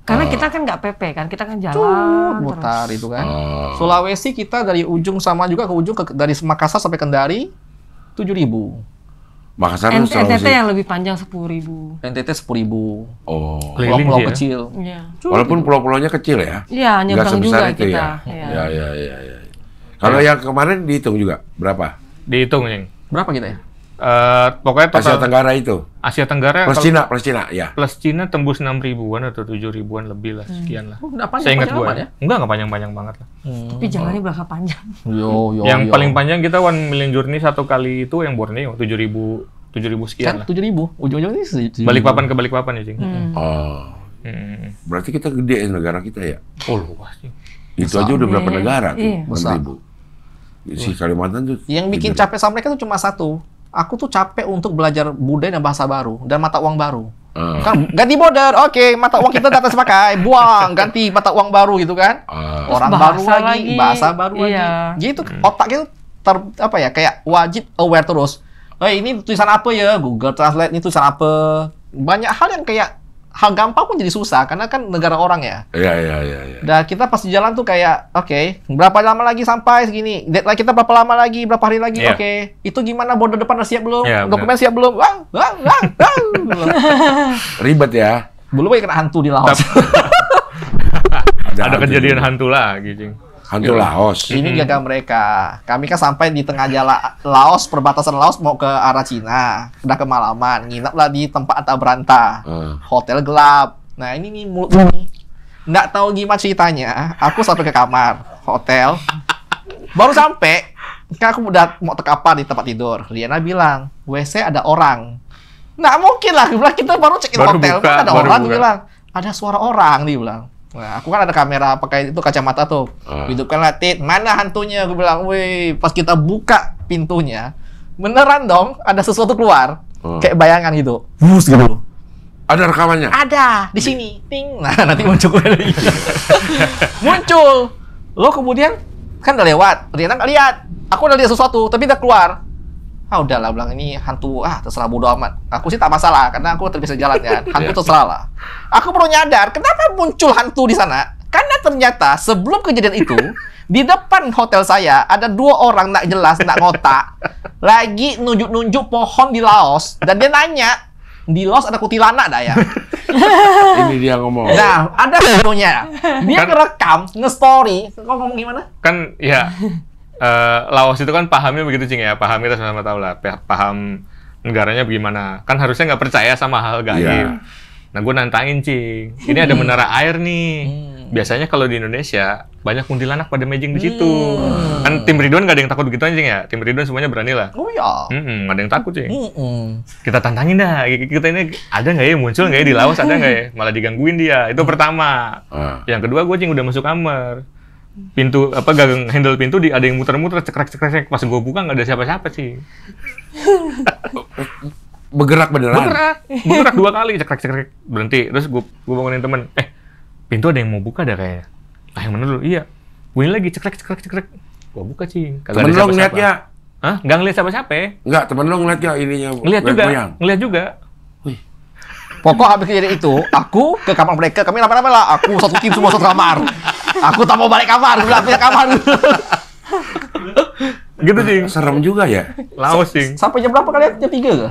Speaker 3: Karena kita kan nggak PP kan, kita kan
Speaker 1: Cut,
Speaker 3: jalan
Speaker 1: mutar
Speaker 3: terus.
Speaker 1: itu kan.
Speaker 4: Oh.
Speaker 1: Sulawesi kita dari ujung sama juga ke ujung dari Makassar sampai Kendari 7.000.
Speaker 4: Makassar
Speaker 3: NTT
Speaker 4: Sulawesi.
Speaker 3: yang lebih panjang 10.000.
Speaker 1: NTT 10.000.
Speaker 4: Oh.
Speaker 2: Keliling
Speaker 1: Pulau-pulau
Speaker 2: dia.
Speaker 1: kecil.
Speaker 3: Iya.
Speaker 4: Walaupun pulau-pulaunya kecil ya.
Speaker 3: Iya,
Speaker 4: Nggak
Speaker 3: nyebrang
Speaker 4: sebesar
Speaker 3: juga
Speaker 4: itu
Speaker 3: kita.
Speaker 4: ya.
Speaker 3: Iya.
Speaker 4: Ya. Kalau yang kemarin dihitung juga berapa?
Speaker 2: Dihitung, Jing.
Speaker 1: Berapa kita ya?
Speaker 2: Pokoknya
Speaker 4: Asia
Speaker 2: total
Speaker 4: Tenggara itu.
Speaker 2: Asia Tenggara
Speaker 4: Plus
Speaker 2: kalau-
Speaker 4: Cina, ya.
Speaker 2: plus Cina tembus 6.000-an atau 7.000-an lebih lah, sekian lah.
Speaker 1: Oh, nggak panjang,
Speaker 2: Saya ingat
Speaker 1: panjang
Speaker 2: gue
Speaker 1: amat ya?
Speaker 2: Nggak panjang-panjang banget lah.
Speaker 3: Tapi jalannya berasa panjang.
Speaker 1: Yo.
Speaker 2: Yang paling panjang kita 1 million journey satu kali itu yang Borneo, 7.000 sekian
Speaker 1: Kan
Speaker 2: lah.
Speaker 1: 7.000. Ujung-ujungnya ini 7.000.
Speaker 2: Balikpapan ke Balikpapan ya, Cing.
Speaker 4: Oh, berarti kita gede ya negara kita ya.
Speaker 2: Oh, luas, Cing.
Speaker 4: Itu aja udah berapa negara tuh?
Speaker 3: Iya.
Speaker 4: 6.000. Si Kalimantan tuh.
Speaker 1: Yang bikin capek sama mereka tuh cuma satu. Aku tuh capek untuk belajar budaya dan bahasa baru dan mata uang baru. Kan ganti border, oke, mata uang kita dapat pakai, buang, ganti mata uang baru gitu kan. Orang baru
Speaker 3: bahasa
Speaker 1: lagi,
Speaker 3: lagi.
Speaker 1: bahasa baru
Speaker 3: Iya.
Speaker 1: lagi. Jadi itu otaknya tuh apa ya, kayak wajib aware terus. Ini tulisan apa ya? Google Translate ini tulisan apa? Banyak hal yang kayak hal gampang pun jadi susah karena kan negara orang ya.
Speaker 4: Iya.
Speaker 1: Dan kita pas di jalan tuh kayak, oke, berapa lama lagi sampai segini? Deadline kita berapa lama lagi? Berapa hari lagi?
Speaker 2: Iya.
Speaker 1: Oke. Itu gimana? Border depan udah siap belum?
Speaker 2: Iya,
Speaker 1: Dokumen siap belum?
Speaker 4: Ribet ya.
Speaker 1: Belum lagi kena hantu di Laos.
Speaker 2: Ada kejadian hantu lagi, Cing.
Speaker 4: hantu Laos.
Speaker 1: Ini jaga mereka. Kami kan sampai di tengah jalan Laos, perbatasan Laos mau ke arah Cina. Udah kemalaman, nginaplah di tempat Anta Beranta. Hotel gelap. Nah, ini nih mulut nih. Nggak tahu gimana ceritanya. Aku sampai ke kamar hotel. Baru sampai, kan aku udah mau tekapar di tempat tidur. Riana bilang, WC ada orang. Nggak mungkin lah, dia bilang, kita baru check-in
Speaker 2: Baru
Speaker 1: hotel,
Speaker 2: buka,
Speaker 1: kan ada
Speaker 2: baru
Speaker 1: orang,
Speaker 2: buka.
Speaker 1: dia bilang. Ada suara orang, dia bilang. Nah, aku kan ada kamera pakai itu kacamata tuh. Hidupkanlah Tit, mana hantunya? Aku bilang, weh, pas kita buka pintunya, beneran dong, ada sesuatu keluar. Kayak bayangan gitu. Bus gitu.
Speaker 4: Ada rekamannya?
Speaker 1: Ada di sini, ting. Nah, nanti muncul lagi. Muncul. Lo kemudian kan udah lewat, Riana nggak lihat. Aku udah lihat sesuatu, tapi udah keluar. Ah udahlah, bilang ini hantu, terserah bodo amat. Aku sih tak masalah, karena aku terbiasa jalan kan. Hantu terserah lah. Aku baru nyadar, kenapa muncul hantu di sana? Karena ternyata sebelum kejadian itu, di depan hotel saya ada 2 orang nggak jelas, nggak ngotak, lagi nunjuk-nunjuk pohon di Laos, dan dia nanya, di Laos ada kuntilanak dah ya?
Speaker 4: Ini dia ngomong.
Speaker 1: Nah, ada fotonya. Dia ngerekam, nge-story. Kau ngomong gimana?
Speaker 2: Kan ya Laos itu kan pahamnya begitu, Cing ya. Paham kita sama tahu lah. Paham negaranya bagaimana. Kan harusnya nggak percaya sama hal gaib.
Speaker 4: Iya.
Speaker 2: Nah, gue nantangin, Cing. Ini ada menara air nih. Biasanya kalau di Indonesia banyak kuntilanak pada mejing di situ. Kan tim Ridwan nggak ada yang takut begitu, Cing ya. Tim Ridwan semuanya berani lah.
Speaker 1: Oh ya.
Speaker 2: Nggak ada yang takut, Cing. Kita tantangin dah. Kita ini ada nggak ya, muncul nggak ya di Laos, ada nggak ya? Malah digangguin dia. Itu pertama. Yang kedua, gue, Cing, udah masuk kamar. Pintu gagang handle pintu ada yang muter-muter, cekrek. Pas gue buka nggak ada siapa-siapa, sih.
Speaker 4: Bergerak beneran?
Speaker 2: Bergerak 2 kali, cekrek. Berhenti. Terus gue bangunin temen. Pintu ada yang mau buka dah kayaknya. Yang mana dulu? Iya. Bunyi lagi, cekrek. Gue buka, Cing.
Speaker 4: Temen lo ngeliatnya?
Speaker 2: Hah? Nggak ngeliat siapa-siapa.
Speaker 4: Enggak, temen lo ngeliatnya ininya?
Speaker 2: Ngeliat juga.
Speaker 1: Pokok habis kejadian itu, aku ke kamar mereka. Kami rame-rame lah. Aku satu tim semua satu kamar. Aku tak mau balik kamar. Gue bilang, pindah kamar.
Speaker 2: Gitu, Cing.
Speaker 4: Serem juga ya?
Speaker 2: Laos, Cing.
Speaker 1: Sampai jam berapa kalian? Jam 3 ke?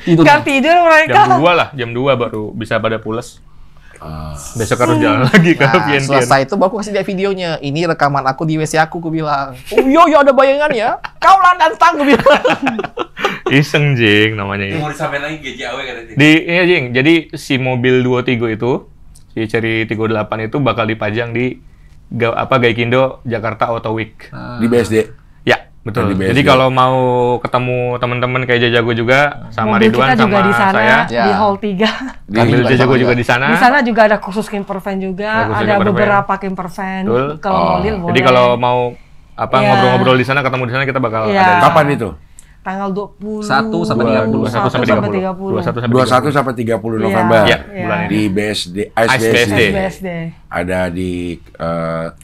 Speaker 1: Tidur.
Speaker 3: Kan tidur mereka.
Speaker 2: Jam 2 lah. Jam 2 baru bisa pada pules. Besok harus jalan lagi ke
Speaker 1: Nah,
Speaker 2: Vientiane.
Speaker 1: selesai itu baru aku kasih dia videonya. Ini rekaman aku di WC aku bilang. Oh iya ada bayangan ya. Kau lah nantang, gue bilang.
Speaker 2: Iseng, Jing, namanya ini.
Speaker 5: Mau disampaikan lagi GJAW katanya.
Speaker 2: Iya, Jing. Jadi si mobil 23 itu, si Cherry 38 itu bakal dipajang di Gaikindo Jakarta Auto Week.
Speaker 4: Di BSD?
Speaker 2: Ya, betul.
Speaker 4: Di BSD.
Speaker 2: Jadi kalau mau ketemu teman-teman kayak Jajago juga, sama
Speaker 3: Mobil
Speaker 2: Ridwan
Speaker 3: kita juga
Speaker 2: sama
Speaker 3: di sana,
Speaker 2: saya,
Speaker 1: Ya.
Speaker 3: di hall 3.
Speaker 2: ambil Jajago juga di sana.
Speaker 3: Di sana juga ada khusus camper van juga,
Speaker 2: Ada khusus
Speaker 3: ada
Speaker 2: camper van.
Speaker 3: beberapa camper van.
Speaker 2: Betul.
Speaker 3: Kalau mau lil boleh.
Speaker 2: Jadi kalau mau
Speaker 3: Iya.
Speaker 2: ngobrol-ngobrol di sana, ketemu di sana, kita bakal
Speaker 3: Iya.
Speaker 2: ada di sana.
Speaker 4: Kapan itu?
Speaker 3: Tanggal 20
Speaker 1: 1 sampai 30.
Speaker 2: 21 sampai 30.
Speaker 4: 21 sampai 30 November.
Speaker 2: Iya, bulan ini.
Speaker 4: Di BSD,
Speaker 2: Ice BSD.
Speaker 3: BSD.
Speaker 4: Ada di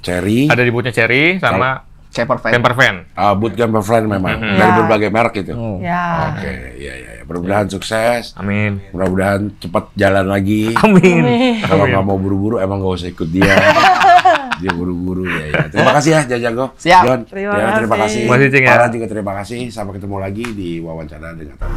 Speaker 4: Cherry,
Speaker 2: Ada di bootnya Cherry sama
Speaker 1: Camper van.
Speaker 2: camper van.
Speaker 4: Boot Camper Friend memang.
Speaker 2: Mhm.
Speaker 4: Dari
Speaker 3: Ya.
Speaker 4: berbagai merek itu.
Speaker 3: Ya.
Speaker 4: Oke, iya. Mudah-mudahan sukses.
Speaker 2: Amin.
Speaker 4: Mudah-mudahan cepat jalan lagi.
Speaker 2: Amin.
Speaker 4: Kalau nggak mau buru-buru, emang nggak usah ikut dia. Dia buru-buru ya. Terima kasih ya, Jajago.
Speaker 1: Siap.
Speaker 4: John,
Speaker 3: Terima
Speaker 4: terima
Speaker 3: kasih.
Speaker 4: kasih.
Speaker 2: Terima kasih, Cing, ya.
Speaker 4: Farah juga terima kasih. Sampai ketemu lagi di wawancara dengan tamu.